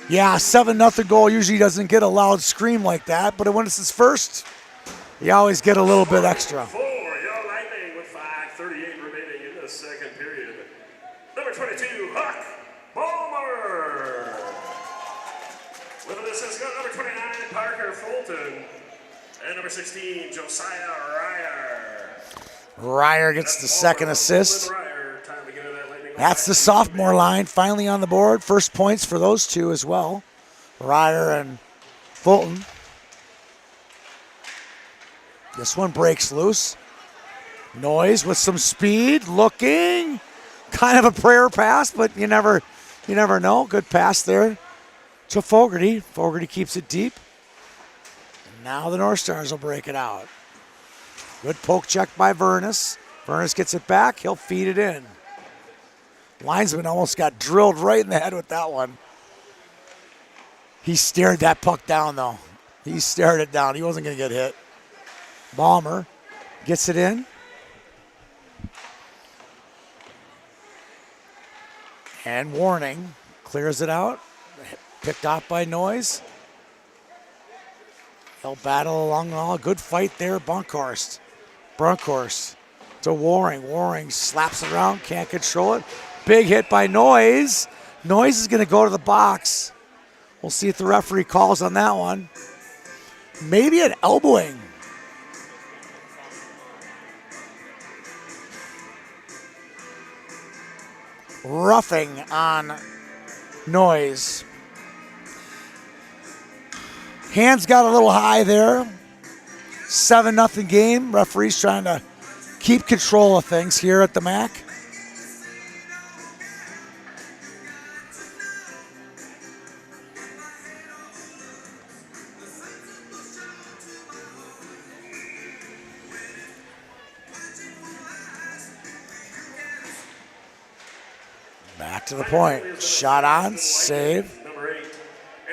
Speaker 2: Yeah, 7-0 goal usually doesn't get a loud scream like that, but when it's his first, you always get a little bit extra.
Speaker 1: For your Lightning with 5:38 remaining in the second period. Number 22, Huck Balmer. With an assist, number 29, Parker Fulton. And number 16, Josiah Ryer.
Speaker 2: Ryer gets the second assist. That's the sophomore line finally on the board. First points for those two as well. Ryer and Fulton. This one breaks loose. Noise with some speed, looking. Kind of a prayer pass, but you never know. Good pass there to Fogarty. Fogarty keeps it deep. And now the North Stars will break it out. Good poke check by Vernus. Vernus gets it back. He'll feed it in. Linesman almost got drilled right in the head with that one. He stared that puck down, though. He stared it down. He wasn't going to get hit. Balmer gets it in. And Warning clears it out. Picked off by Noise. They'll battle along the wall. Good fight there, Bunkhorst. Brunkhorst to Waring. Waring slaps it around, can't control it. Big hit by Noise. Noise is going to go to the box. We'll see if the referee calls on that one. Maybe an elbowing. roughing on Noise. Hands got a little high there. 7-0 game. Referee's trying to keep control of things here at the MAC. Back to the point. Shot on, save.
Speaker 1: Number 8,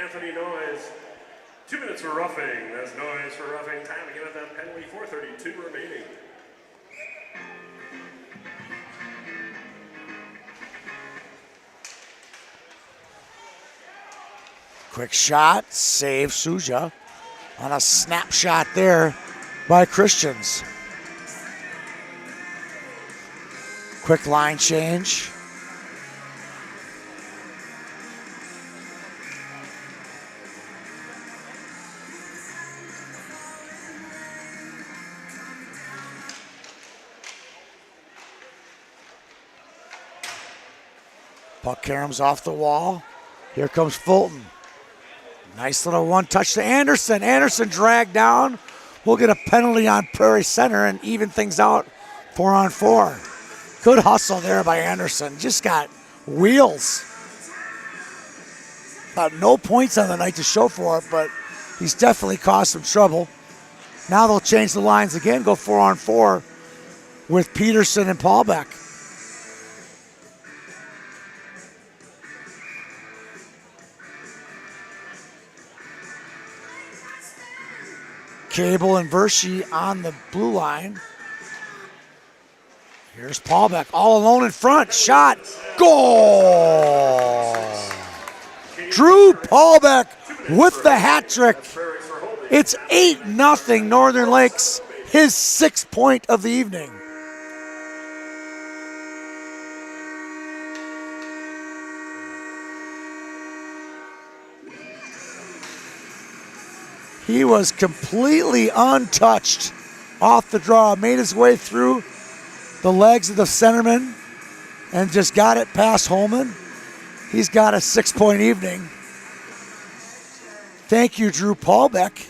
Speaker 1: Anthony Noise. 2 minutes for roughing. That's Noise for roughing. Time to give it that penalty. 4:32 remaining.
Speaker 2: Quick shot, save Suja on a snapshot there by Christians. Quick line change. Puck caroms off the wall. Here comes Fulton. Nice little one touch to Anderson. Anderson dragged down. We'll get a penalty on Prairie Center and even things out 4-on-4. Good hustle there by Anderson. Just got wheels. No points on the night to show for it, but he's definitely caused some trouble. Now they'll change the lines again, go 4-on-4 with Peterson and Paulbeck. Cable and Verschy on the blue line. Here's Paulbeck all alone in front. Shot. Goal! Drew Paulbeck with the hat trick. It's 8-0 Northern Lakes, his 6th point of the evening. He was completely untouched off the draw, made his way through the legs of the centerman and just got it past Holman. He's got a 6-point evening. Thank you, Drew Paulbeck.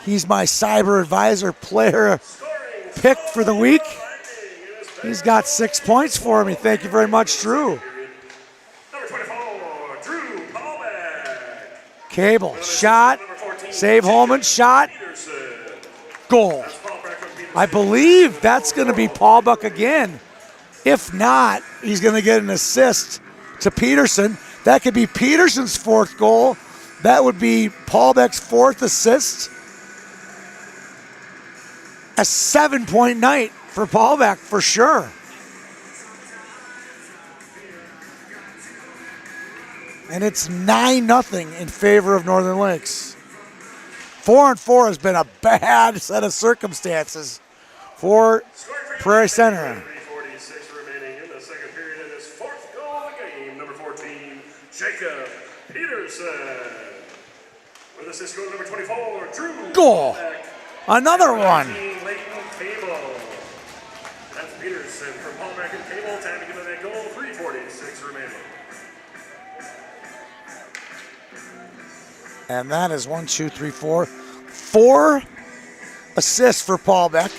Speaker 2: He's my cyber advisor player pick for the week. He's got 6 points for me. Thank you very much, Drew.
Speaker 1: Number 24, Drew Paulbeck.
Speaker 2: Cable, shot. Save Holman, shot, goal. I believe that's going to be Paulbeck again. If not, he's going to get an assist to Peterson. That could be Peterson's 4th goal. That would be Paulbeck's 4th assist. A 7-point night for Paulbeck for sure. And it's 9-0 in favor of Northern Lakes. 4-on-4 has been a bad set of circumstances for Prairie Center.
Speaker 1: 3:46 remaining in the second period, and his 4th goal of the game, number 14, Jacob Peterson. With assist goal number 24, Drew
Speaker 2: Goal.
Speaker 1: Paulbeck.
Speaker 2: Another one.
Speaker 1: 19, Leighton Cable. That's Peterson from Paulbeck and Cable. Time to give him that goal. 3:46 remaining.
Speaker 2: And that is 1, 2, 3, 4. 4 assists for Paulbeck.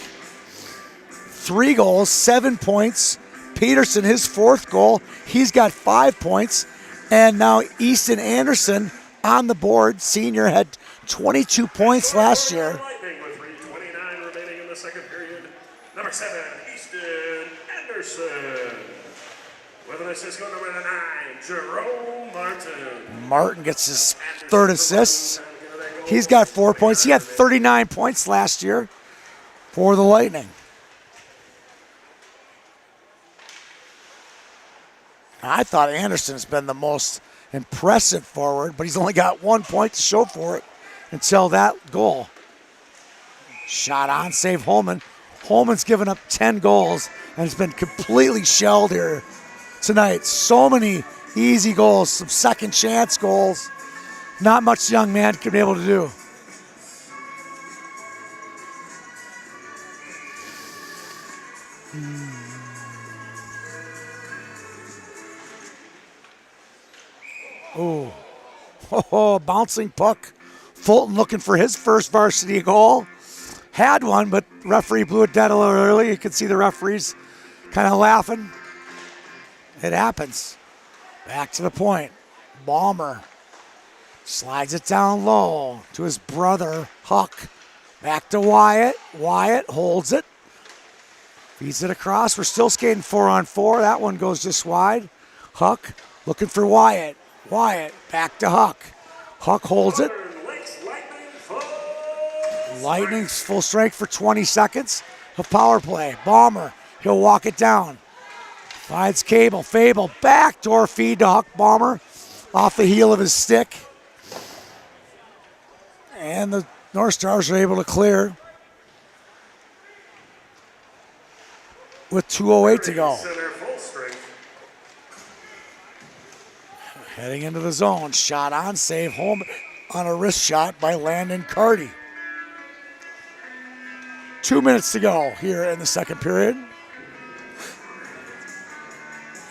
Speaker 2: 3 goals, 7 points. Peterson, his 4th goal. He's got 5 points. And now Easton Anderson on the board. Senior had 22 points last year.
Speaker 1: Lightning with 3:29 remaining in the second period. Number 7, Easton Anderson. With an assist goal number 9, Jerome Martin.
Speaker 2: Martin gets his 3rd assist. He's got 4 points. He had 39 points last year for the Lightning. I thought Anderson's been the most impressive forward, but he's only got 1 point to show for it until that goal. Shot on, save Holman. Holman's given up 10 goals and has been completely shelled here tonight. So many easy goals, some second chance goals. Not much the young man can be able to do. Ooh. Oh, bouncing puck. Fulton looking for his first varsity goal. Had one, but referee blew it dead a little early. You can see the referees kind of laughing. It happens. Back to the point. Balmer slides it down low to his brother, Huck. Back to Wyatt. Wyatt holds it. Feeds it across. We're still skating 4-on-4. That one goes just wide. Huck looking for Wyatt. Wyatt back to Huck. Huck holds it. Lightning's full strength for 20 seconds of power play. Balmer, he'll walk it down. Finds Cable. Fable, backdoor feed to Huck. Balmer off the heel of his stick. And the North Stars are able to clear with 2:08 to go. Heading into the zone. Shot on, save home on a wrist shot by Landon Carty. 2 minutes to go here in the second period.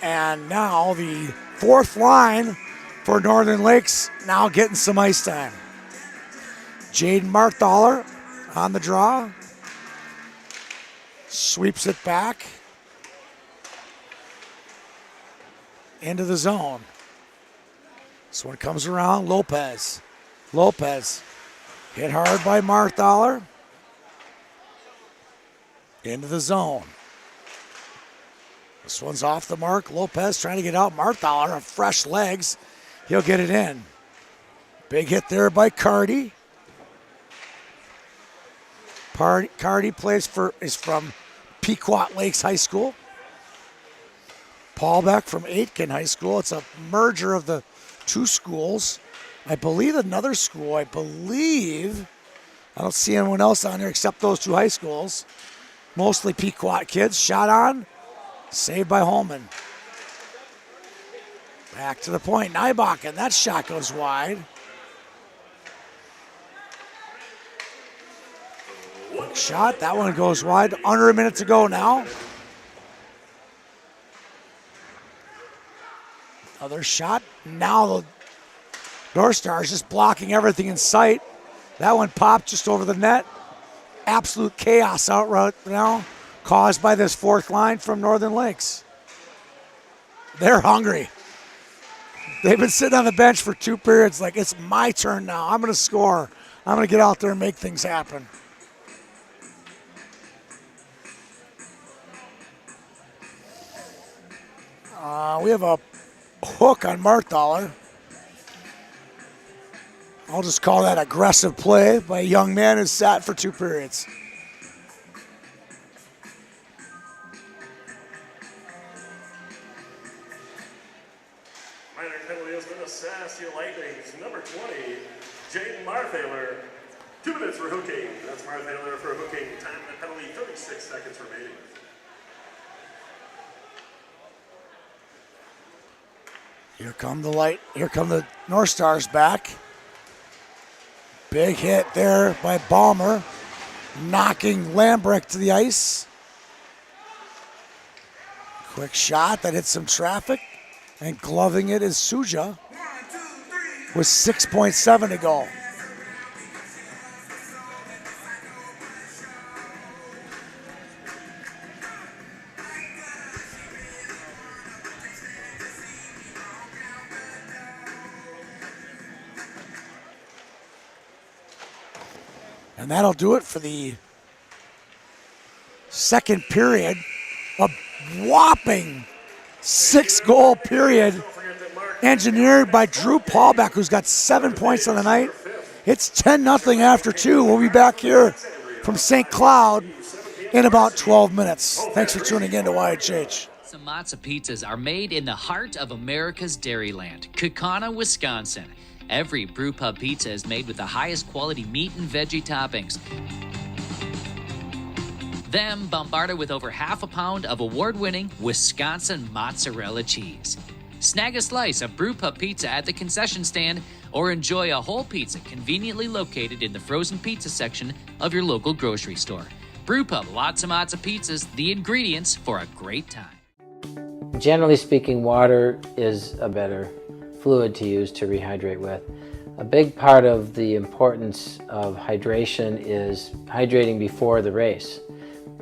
Speaker 2: And now the fourth line for Northern Lakes now getting some ice time. Jaden Marthaler on the draw. Sweeps it back into the zone. This one comes around. Lopez. Lopez hit hard by Marthaler. Into the zone. This one's off the mark. Lopez trying to get out. Marthaler on fresh legs. He'll get it in. Big hit there by Carty. Carty is from Pequot Lakes High School. Paulbeck from Aitken High School. It's a merger of the two schools. I believe another school. I don't see anyone else on here except those two high schools. Mostly Pequot kids. Shot on. Saved by Holman. Back to the point. Nybach, and that shot goes wide. Quick shot. That one goes wide. Under a minute to go now. Another shot. Now the North Stars just blocking everything in sight. That one popped just over the net. Absolute chaos out right now, caused by this fourth line from Northern Lakes. They're hungry. They've been sitting on the bench for 2 periods like, it's my turn now. I'm going to score. I'm going to get out there and make things happen. We have a hook on Marthaler. I'll just call that aggressive play by a young man who's sat for 2 periods.
Speaker 1: Minor penalty has been assessed. Your Lightning's number 20, Jaden Marthaler. 2 minutes for hooking. That's Marthaler for hooking. Time of the penalty, 36 seconds remaining.
Speaker 2: Here come the North Stars back. Big hit there by Balmer, knocking Lambrecht to the ice. Quick shot that hits some traffic, and gloving it is Suja with 6.7 to go. And that'll do it for the second period. A whopping 6-goal period engineered by Drew Paulbeck, who's got 7 points on the night. It's 10-0 after 2. We'll be back here from St. Cloud in about 12 minutes. Thanks for tuning in to YHH.
Speaker 4: Some matzo pizzas are made in the heart of America's dairyland, Kaukauna, Wisconsin. Every brewpub pizza is made with the highest quality meat and veggie toppings. Then bombarded with over half a pound of award-winning Wisconsin mozzarella cheese. Snag a slice of brewpub pizza at the concession stand or enjoy a whole pizza conveniently located in the frozen pizza section of your local grocery store. Brewpub, lots of matzo pizzas, the ingredients for a great time.
Speaker 5: Generally speaking, water is a better fluid to use to rehydrate with. A big part of the importance of hydration is hydrating before the race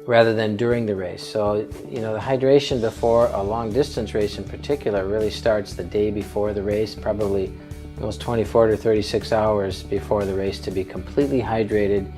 Speaker 5: rather than during the race. So, the hydration before a long distance race in particular really starts the day before the race, probably those 24 to 36 hours before the race, to be completely hydrated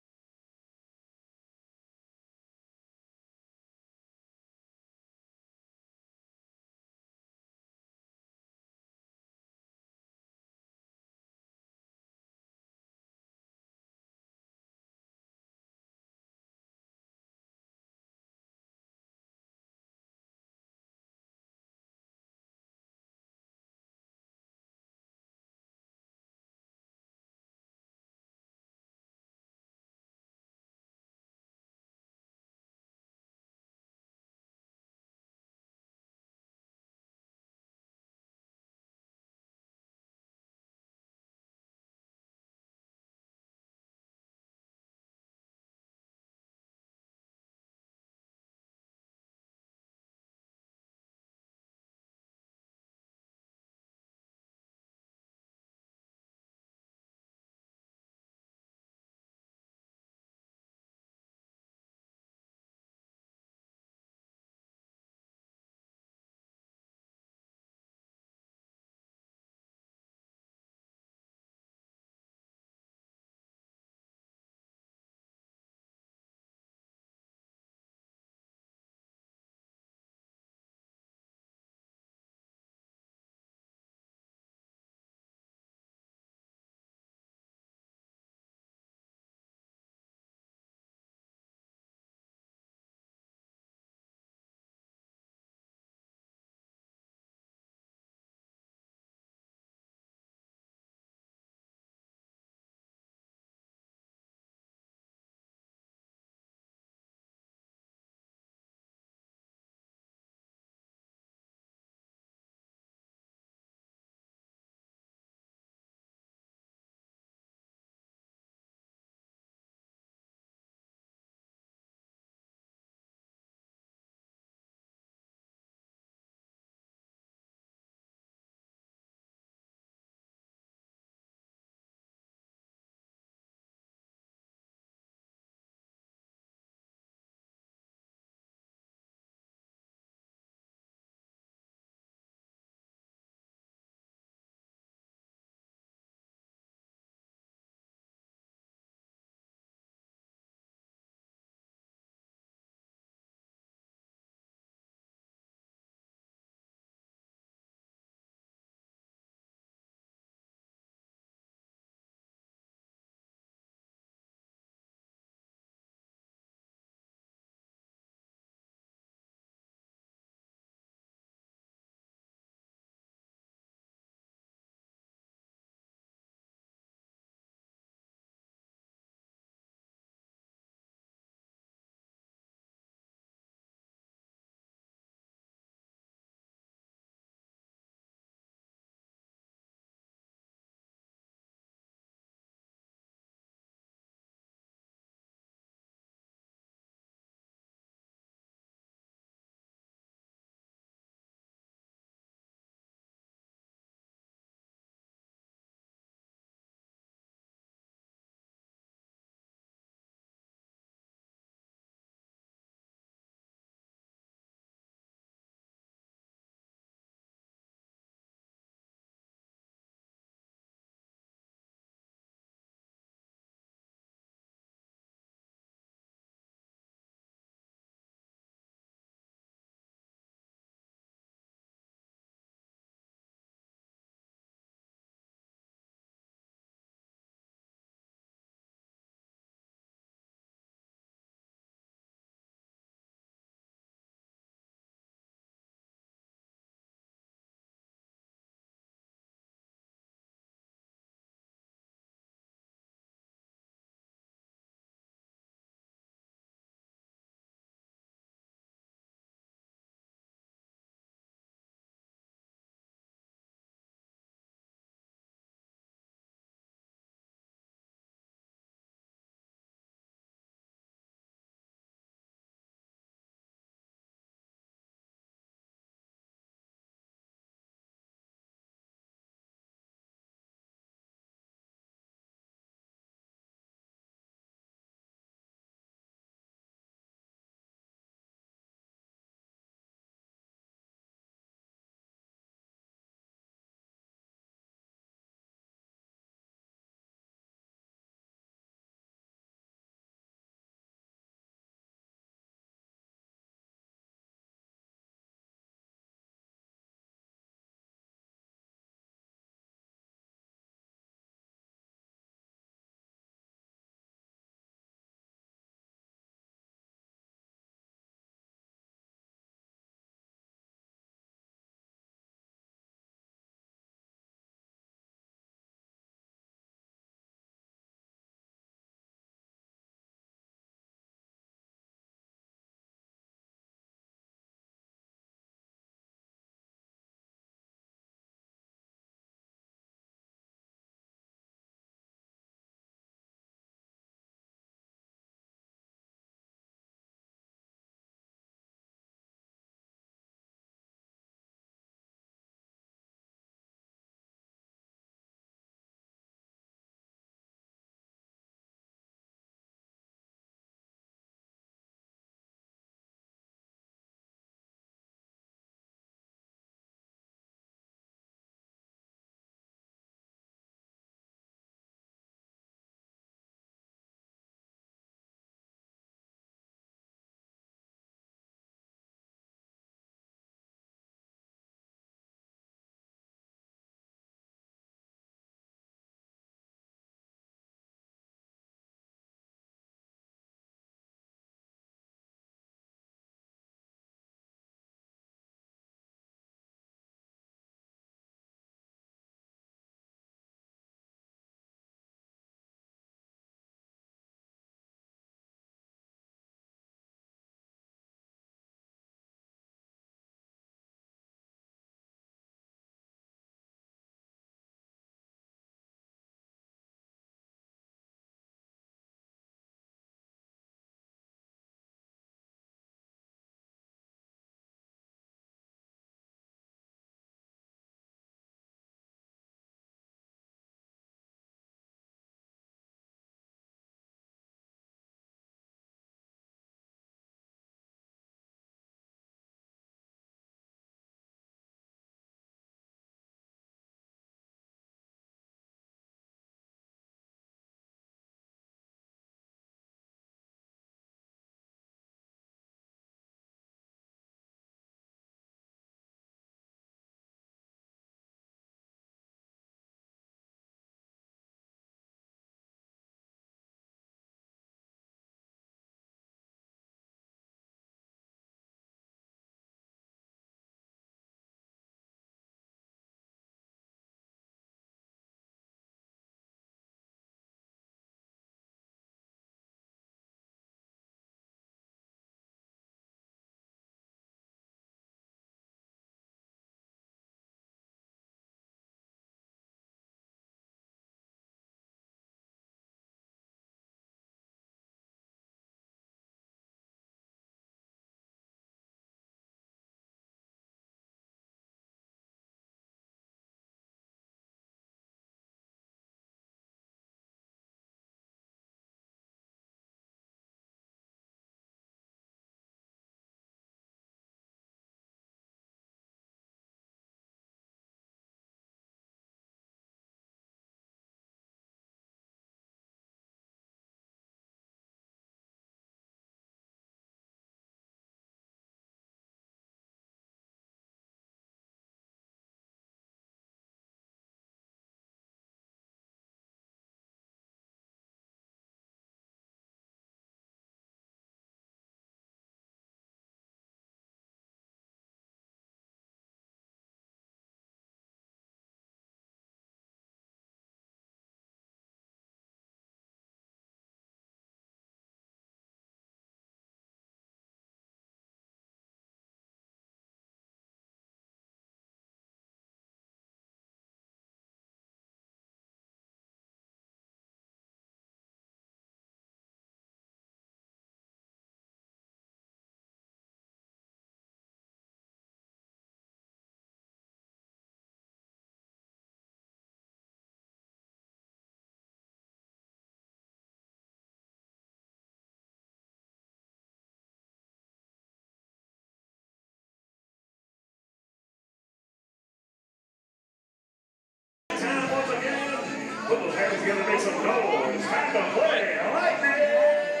Speaker 1: Put those hands together, make some noise. It's time to play lightning.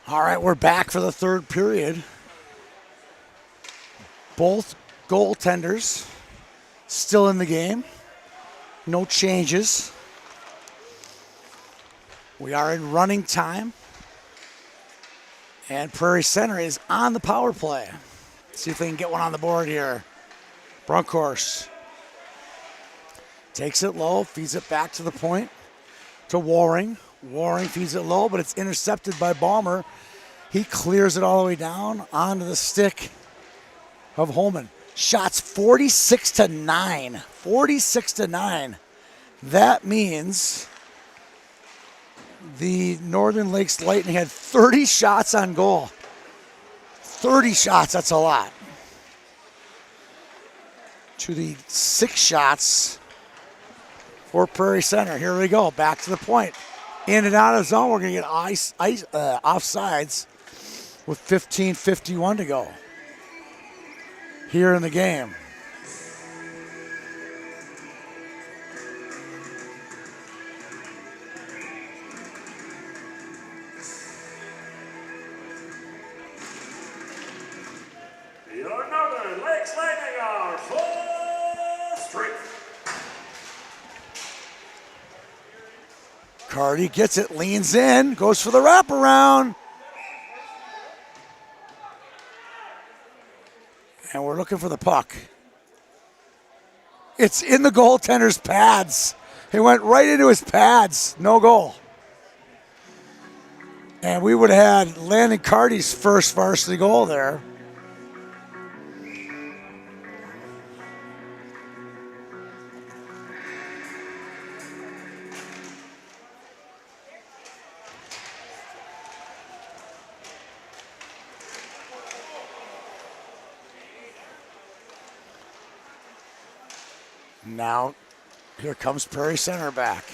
Speaker 2: All right, we're back for the third period. Both goaltenders still in the game. No changes. We are in running time. And Prairie Center is on the power play. See if they can get one on the board here. Brunkhorst takes it low, feeds it back to the point to Waring. Waring feeds it low, but it's intercepted by Balmer. He clears it all the way down onto the stick of Holman. Shots 46-9. 46-9. That means the Northern Lakes Lightning had 30 shots on goal. 30 shots, that's a lot. To the 6 shots for Prairie Center. Here we go, back to the point. In and out of zone, we're going to get offsides with 15:51 to go here in the game.
Speaker 1: Your Northern Lakes Lightning are full strength.
Speaker 2: Cardi gets it, leans in, goes for the wraparound. And we're looking for the puck. It's in the goaltender's pads. It went right into his pads. No goal. And we would have had Landon Cardi's first varsity goal there. Now, here comes Prairie Center back.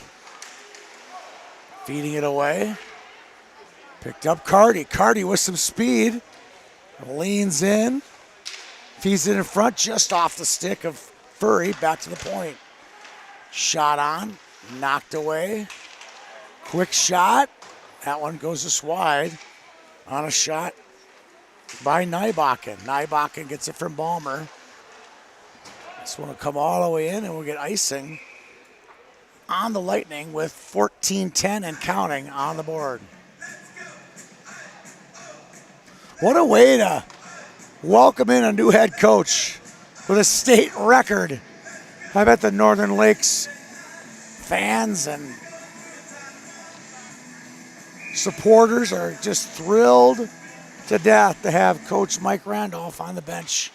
Speaker 2: Feeding it away. Picked up Cardi. Cardi with some speed. Leans in. Feeds it in front, just off the stick of Furry. Back to the point. Shot on. Knocked away. Quick shot. That one goes just wide on a shot by Nybakken. Nybakken gets it from Balmer. This one will come all the way in, and we'll get icing on the Lightning with 14-10 and counting on the board. What a way to welcome in a new head coach with a state record. I bet the Northern Lakes fans and supporters are just thrilled to death to have Coach Mike Randolph on the bench,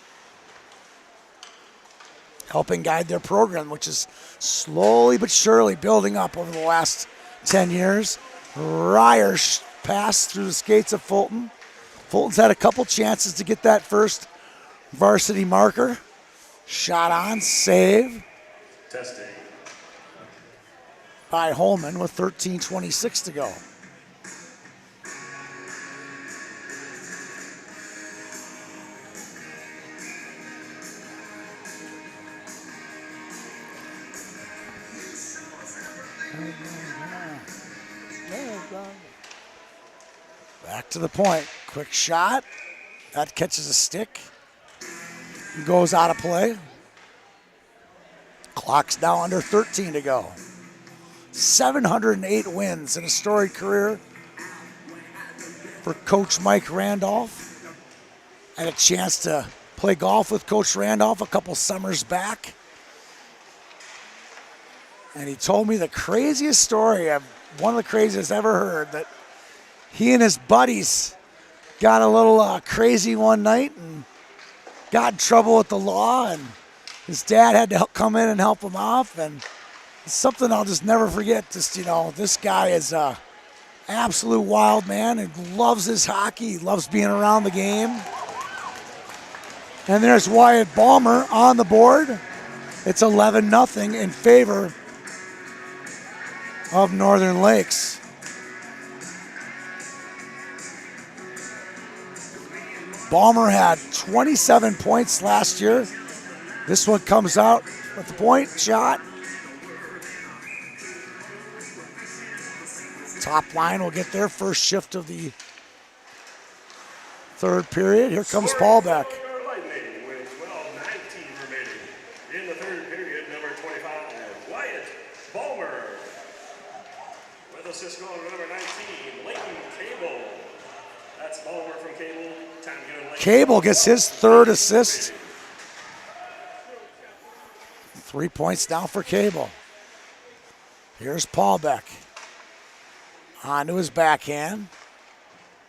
Speaker 2: helping guide their program, which is slowly but surely building up over the last 10 years. Ryer passed through the skates of Fulton. Fulton's had a couple chances to get that first varsity marker. Shot on, save.
Speaker 1: Testing.
Speaker 2: By Holman with 13:26 to go. Back to the point. Quick shot. That catches a stick. Goes out of play. Clock's now under 13 to go. 708 wins in a storied career for Coach Mike Randolph. Had a chance to play golf with Coach Randolph a couple summers back. And he told me the craziest story, one of the craziest I've ever heard, that he and his buddies got a little crazy one night and got in trouble with the law, and his dad had to come in and help him off. And it's something I'll just never forget. Just, this guy is a absolute wild man and loves his hockey. He loves being around the game. And there's Wyatt Balmer on the board. It's 11-0 in favor of Northern Lakes. Balmer had 27 points last year. This one comes out with the point shot. Top line will get their first shift of the third period. Here comes Paul Beck.
Speaker 1: Lightning with 12:19 remaining. In the third period, number 25, Wyatt Balmer. With assist goal number 19, Leighton Cable. That's Balmer from Cable. Time given Leighton.
Speaker 2: Cable gets his third assist. 3 points down for Cable. Here's Paul Beck. Onto his backhand.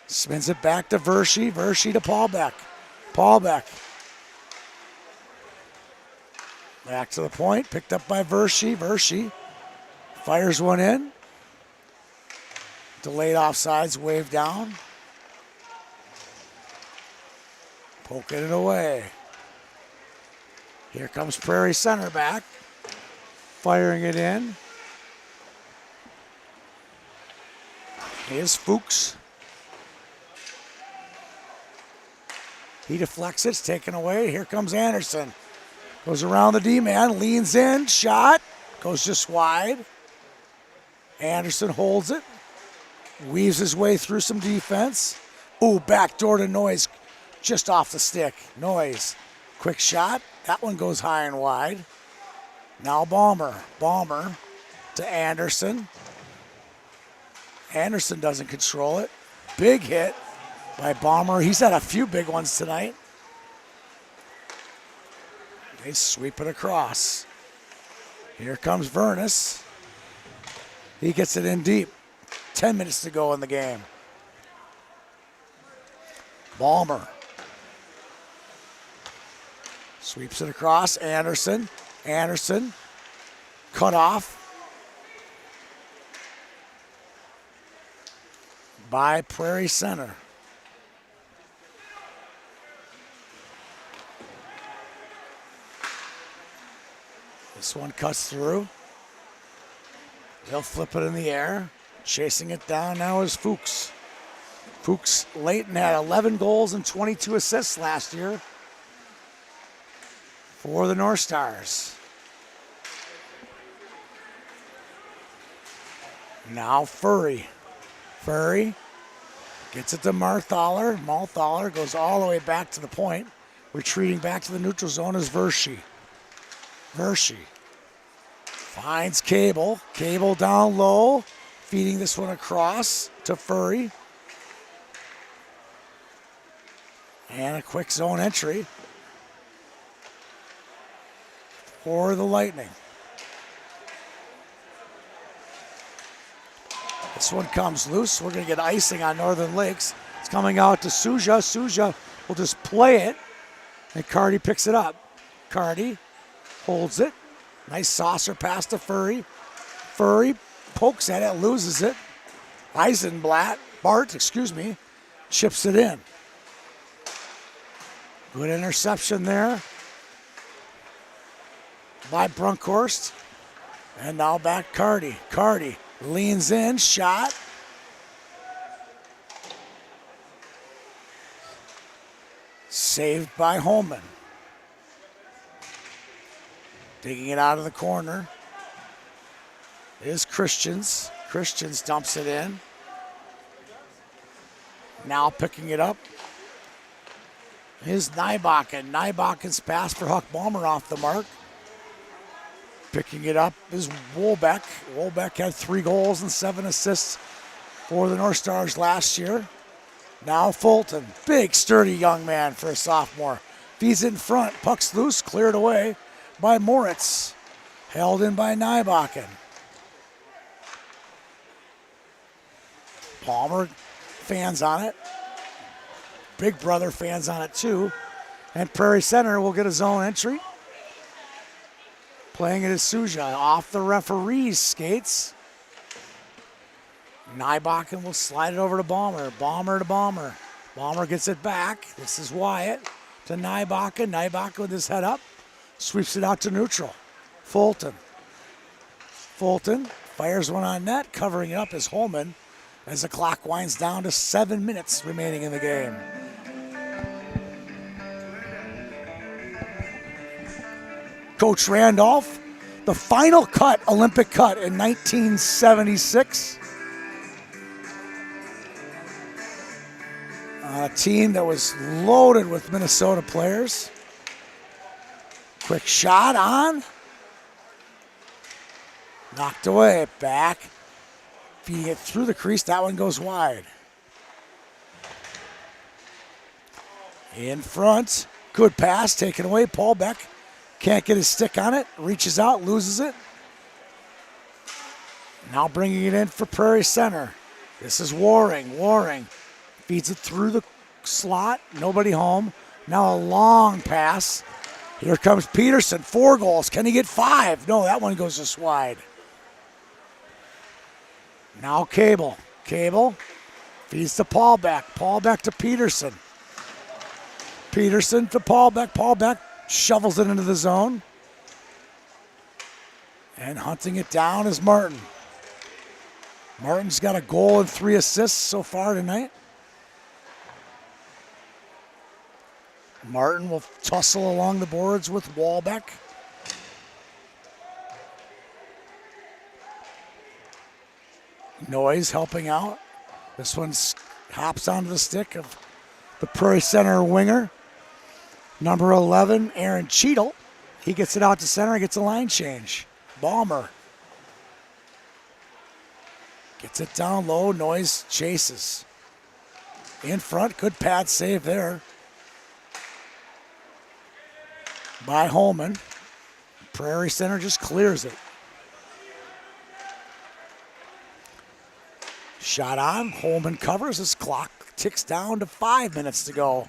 Speaker 2: Spins it back to Verschy. Verschy to Paul Beck. Paul Beck. Back to the point. Picked up by Verschy. Verschy fires one in. Delayed offsides. Wave down. Poking it away. Here comes Prairie center back. Firing it in. Here's Fuchs. He deflects it, it's taken away. Here comes Anderson. Goes around the D-man, leans in, shot. Goes just wide. Anderson holds it. Weaves his way through some defense. Ooh, backdoor to Noyes. Just off the stick. Noyes. Quick shot. That one goes high and wide. Now Balmer. Balmer to Anderson. Anderson doesn't control it. Big hit by Balmer. He's had a few big ones tonight. They sweep it across. Here comes Vernus. He gets it in deep. 10 minutes to go in the game. Balmer sweeps it across. Anderson. Anderson cut off by Prairie Center. This one cuts through. They'll flip it in the air. Chasing it down now is Fuchs. Fuchs Leighton had 11 goals and 22 assists last year for the North Stars. Now Furry. Furry gets it to Marthaler. Marthaler goes all the way back to the point. Retreating back to the neutral zone is Verschy. Verschy finds Cable. Cable down low. Feeding this one across to Furry. And a quick zone entry for the Lightning. This one comes loose. We're going to get icing on Northern Lakes. It's coming out to Suja. Suja will just play it. And Cardi picks it up. Cardi holds it. Nice saucer pass to Furry. Furry pokes at it, loses it. Bart, chips it in. Good interception there by Brunkhorst. And now back Cardi. Cardi leans in, shot. Saved by Holman. Digging it out of the corner is Christians. Christians dumps it in. Now picking it up is Nybakken. Nybaken's pass for Huck Balmer off the mark. Picking it up is Wolbeck. Wolbeck had 3 goals and 7 assists for the North Stars last year. Now Fulton. Big, sturdy young man for a sophomore. Feeds in front. Puck's loose. Cleared away by Moritz. Held in by Nybakken. Palmer fans on it. Big Brother fans on it too. And Prairie Center will get a zone entry. Playing it as Suja off the referee's skates. Nybakken will slide it over to Balmer. Balmer to Balmer. Balmer gets it back. This is Wyatt to Nybakken. Nybakken with his head up. Sweeps it out to neutral. Fulton. Fulton Fires one on net. Covering it up is Holman as the clock winds down to 7 minutes remaining in the game. Coach Randolph, the final cut, Olympic cut in 1976. A team that was loaded with Minnesota players. Quick shot on. Knocked away, back. Feeding it through the crease, that one goes wide. In front, good pass, taken away. Paul Beck can't get his stick on it, reaches out, loses it. Now bringing it in for Prairie Center. This is Waring. Waring feeds it through the slot, nobody home. Now a long pass. Here comes Peterson, 4 goals. Can he get 5? No, that one goes just wide. Now Cable. Cable feeds to Paul Beck. Paul Beck to Peterson. Peterson to Paul Beck. Paul Beck shovels it into the zone. And hunting it down is Martin. Martin's got a goal and 3 assists so far tonight. Martin will tussle along the boards with Walbeck. Noise helping out. This one hops onto the stick of the Prairie Center winger. Number 11, Aaron Cheadle. He gets it out to center and gets a line change. Balmer gets it down low. Noise chases. In front, good pad save there by Holman. Prairie Center just clears it. Shot on. Holman covers. His clock ticks down to 5 minutes to go.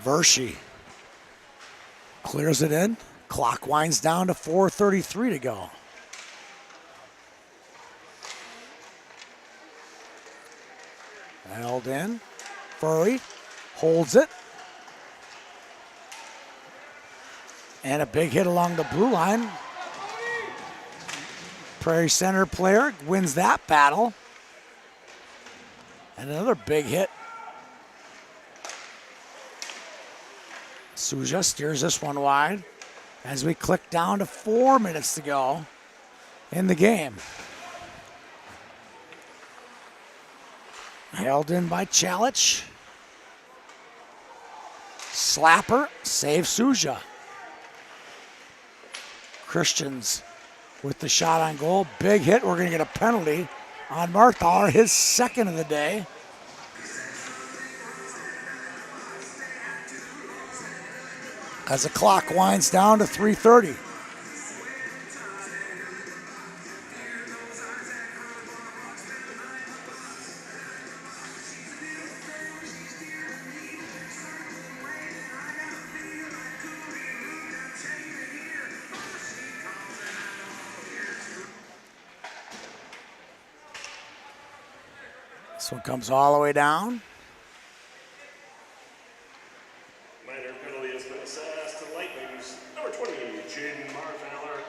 Speaker 2: Vershi clears it in. Clock winds down to 4:33 to go. Held in. Prairie holds it. And a big hit along the blue line. Prairie Center player wins that battle. And another big hit. Suja steers this one wide as we click down to 4 minutes to go in the game. Held in by Chalich. Slapper saves Suja. Christians with the shot on goal. Big hit. We're going to get a penalty on Marthaler, his second of the day. As the clock winds down to 3:30. This one comes all the way down.
Speaker 1: Minor penalty has been assessed to Lightning's number 20, Jaden Marthaler.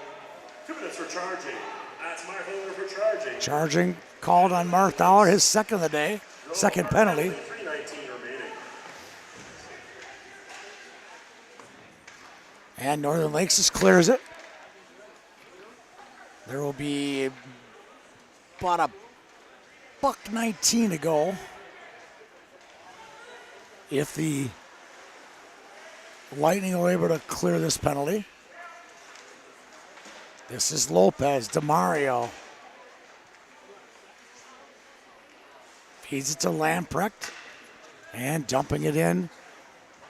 Speaker 1: 2 minutes for charging. That's Marthaler for charging.
Speaker 2: Charging called on Marthaler, his second of the day, second penalty.
Speaker 1: 3:19 remaining.
Speaker 2: And Northern Lakes just clears it. There will be about a $1.19 to go if the Lightning are able to clear this penalty. This is Lopez, DeMario. Feeds it to Lamprecht and dumping it in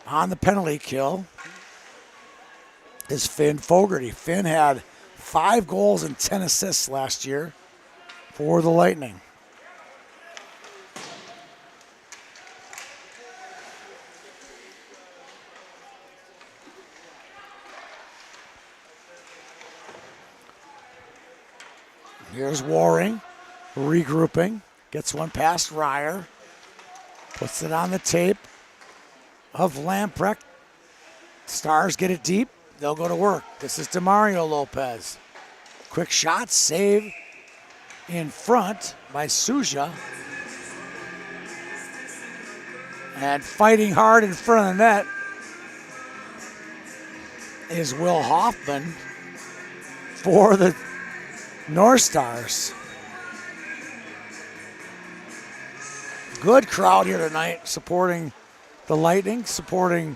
Speaker 2: on the penalty kill is Finn Fogarty. Finn had 5 goals and 10 assists last year for the Lightning. Here's Waring, regrouping, gets one past Ryer, puts it on the tape of Lamprecht. Stars get it deep, they'll go to work. This is DeMario Lopez. Quick shot, save in front by Suja. And fighting hard in front of the net is Will Hoffman for the North Stars. Good crowd here tonight supporting the Lightning, supporting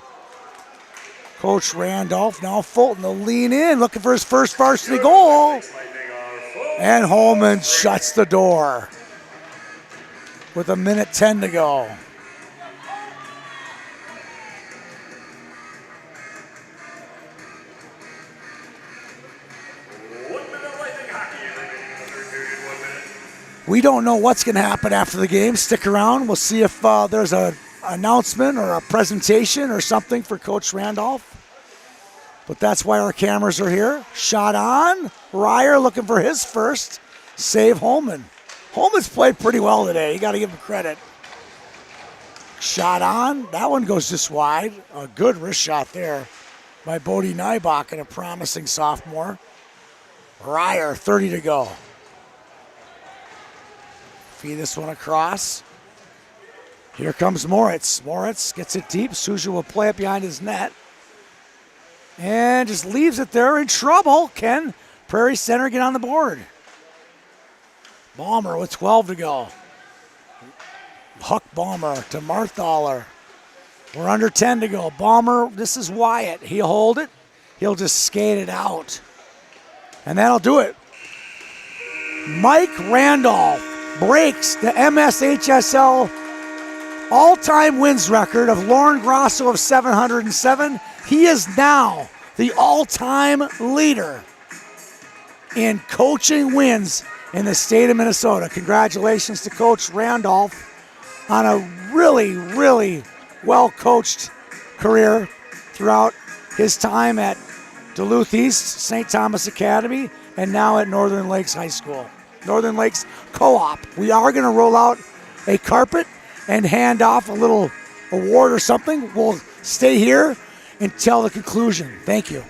Speaker 2: Coach Randolph. Now Fulton will lean in, looking for his first varsity goal. And Holman shuts the door with 1:10 to go. We don't know what's going to happen after the game. Stick around. We'll see if there's an announcement or a presentation or something for Coach Randolph. But that's why our cameras are here. Shot on. Ryer looking for his first. Save Holman. Holman's played pretty well today. You got to give him credit. Shot on. That one goes just wide. A good wrist shot there by Bodie Nybach and a promising sophomore. Ryer, 30 to go. Feed this one across. Here comes Moritz. Moritz gets it deep. Suja will play it behind his net. And just leaves it there in trouble. Can Prairie Center get on the board? Balmer with 12 to go. Huck Balmer to Marthaler. We're under 10 to go. Balmer, this is Wyatt. He'll hold it. He'll just skate it out. And that'll do it. Mike Randolph breaks the MSHSL all-time wins record of Lauren Grosso of 707. He is now the all-time leader in coaching wins in the state of Minnesota. Congratulations to Coach Randolph on a really, really well-coached career throughout his time at Duluth East, St. Thomas Academy, and now at Northern Lakes High School. Northern Lakes Co-op. We are going to roll out a carpet and hand off a little award or something. We'll stay here until the conclusion. Thank you.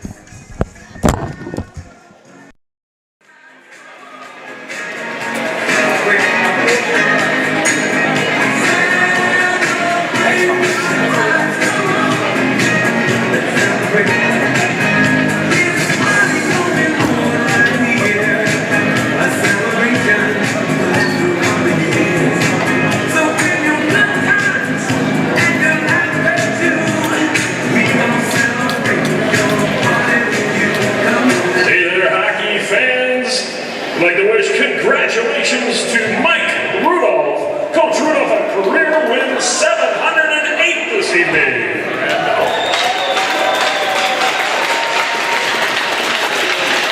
Speaker 1: I'd like to wish congratulations to Mike Rudolph. Coach Rudolph, a career win 708 this evening.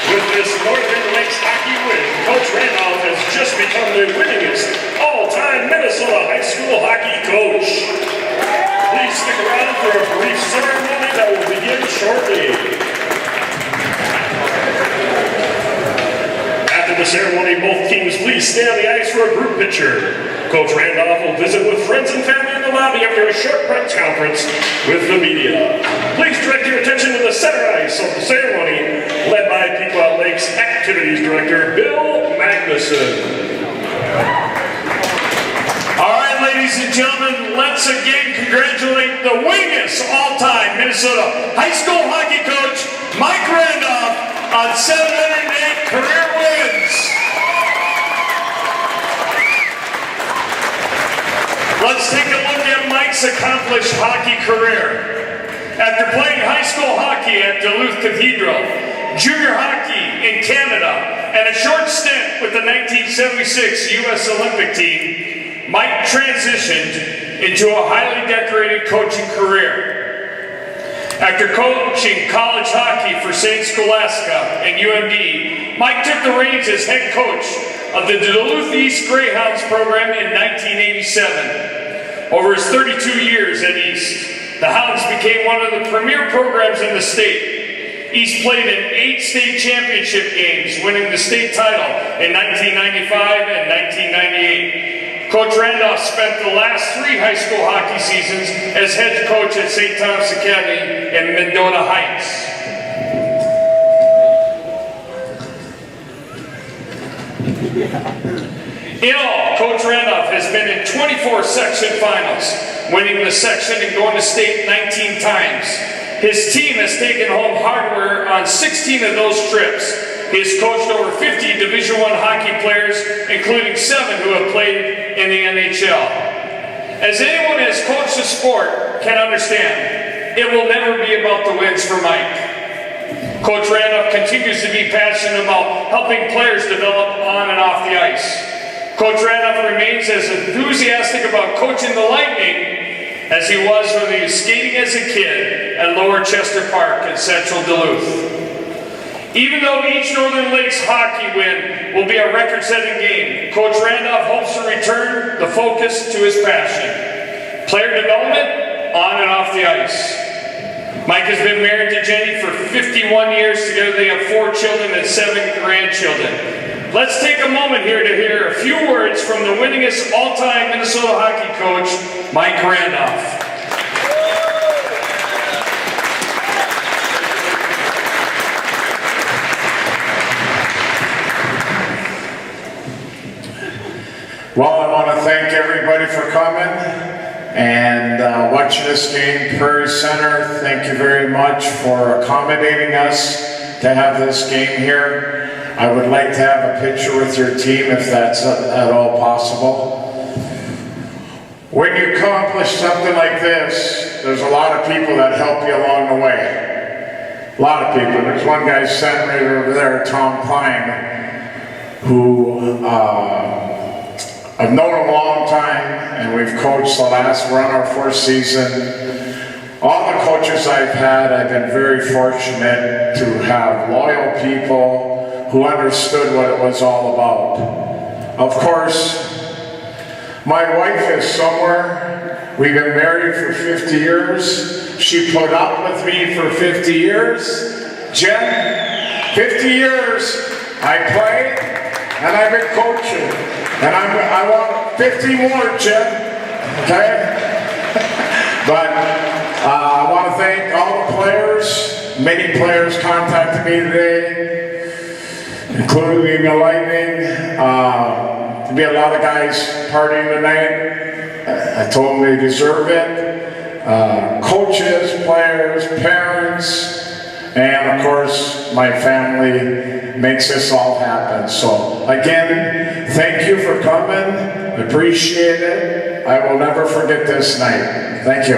Speaker 1: With this Northern Lakes hockey win, Coach Randolph has just become the winningest all-time Minnesota high school hockey coach. Please stick around for a brief ceremony that will begin shortly. After the ceremony, both teams please stay on the ice for a group picture. Coach Randolph will visit with friends and family in the lobby after a short press conference with the media. Please direct your attention to the center ice of the ceremony, led by Pequot Lakes Activities Director Bill Magnuson.
Speaker 6: All right, ladies and gentlemen, let's again congratulate the winningest all-time Minnesota high school hockey coach, Mike Randolph, on 708 career wins. Let's take a look at Mike's accomplished hockey career. After playing high school hockey at Duluth Cathedral, junior hockey in Canada, and a short stint with the 1976 U.S. Olympic team, Mike transitioned into a highly decorated coaching career. After coaching college hockey for St. Scholastica and UMD, Mike took the reins as head coach of the Duluth East Greyhounds program in 1987. Over his 32 years at East, the Hounds became one of the premier programs in the state. East played in 8 state championship games, winning the state title in 1995 and 1998. Coach Randolph spent the last 3 high school hockey seasons as head coach at St. Thomas Academy in Mendota Heights. In all, Coach Randolph has been in 24 section finals, winning the section and going to state 19 times. His team has taken home hardware on 16 of those trips. He has coached over 50 Division I hockey players, including 7 who have played in the NHL. As anyone who has coached the sport can understand, it will never be about the wins for Mike. Coach Randolph continues to be passionate about helping players develop on and off the ice. Coach Randolph remains as enthusiastic about coaching the Lightning as he was when he was skating as a kid at Lower Chester Park in central Duluth. Even though each Northern Lakes hockey win will be a record-setting game, Coach Randolph hopes to return the focus to his passion: player development on and off the ice. Mike has been married to Jenny for 51 years. Together they have 4 children and 7 grandchildren. Let's take a moment here to hear a few words from the winningest all-time Minnesota hockey coach, Mike Randolph.
Speaker 7: Well, I want to thank everybody for coming and watching this game. Prairie Center, thank you very much for accommodating us to have this game here. I would like to have a picture with your team if that's at all possible. When you accomplish something like this, there's a lot of people that help you along the way. A lot of people. There's one guy sitting right over there, Tom Klein, who I've known a long time, and we've coached we're on our 4th season. All the coaches I've had, I've been very fortunate to have loyal people who understood what it was all about. Of course, my wife is somewhere. We've been married for 50 years. She put up with me for 50 years. Jen, 50 years I played, and I've been coaching. And I want 50 more, Jim, okay? But I want to thank all the players. Many players contacted me today, including the Lightning. There'll be a lot of guys partying tonight. I told them they deserve it. Coaches, players, parents, and of course, my family makes this all happen. So again, thank you for coming. Appreciate it. I will never forget this night. Thank you.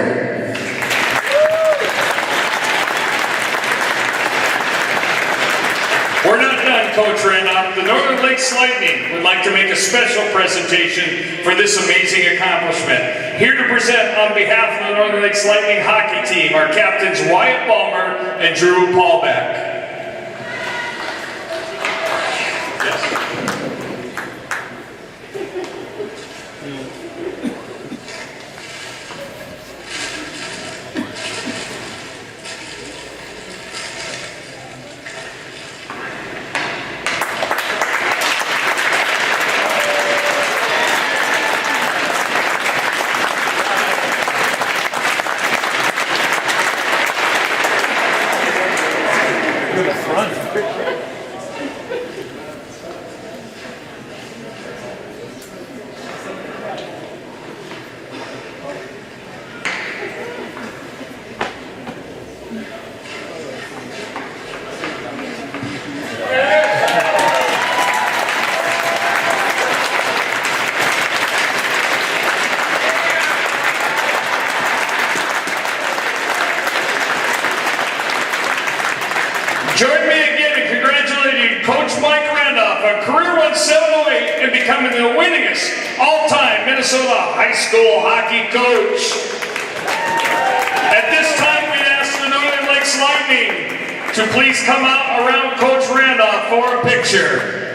Speaker 6: We're not done, Coach Randolph. The Northern Lakes Lightning would like to make a special presentation for this amazing accomplishment. Here to present on behalf of the Northern Lakes Lightning hockey team are captains Wyatt Ballmer and Drew Paulbeck. Join me again in congratulating Coach Mike Randolph, a career 1-708, and becoming the winningest all-time Minnesota high school hockey coach. At this time, we ask the Northern Lakes Lightning to please come out around Coach Randolph for a picture.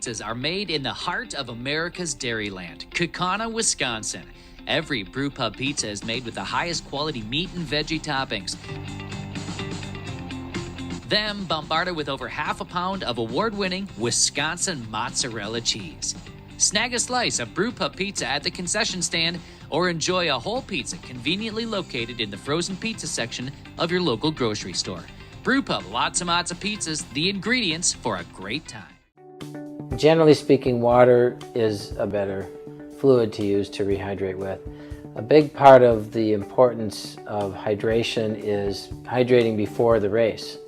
Speaker 4: pizzas are made in the heart of America's dairyland, Kaukauna, Wisconsin. Every brew pub pizza is made with the highest quality meat and veggie toppings. Then bombarded with over half a pound of award-winning Wisconsin mozzarella cheese. Snag a slice of brew pub pizza at the concession stand or enjoy a whole pizza conveniently located in the frozen pizza section of your local grocery store. Brew pub, lots and lots of pizzas, the ingredients for a great time.
Speaker 5: Generally speaking, water is a better fluid to use to rehydrate with. A big part of the importance of hydration is hydrating before the race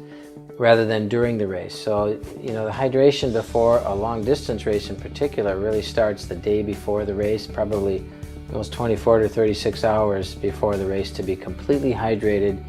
Speaker 5: rather than during the race. So, the hydration before a long distance race in particular really starts the day before the race, probably almost 24 to 36 hours before the race, to be completely hydrated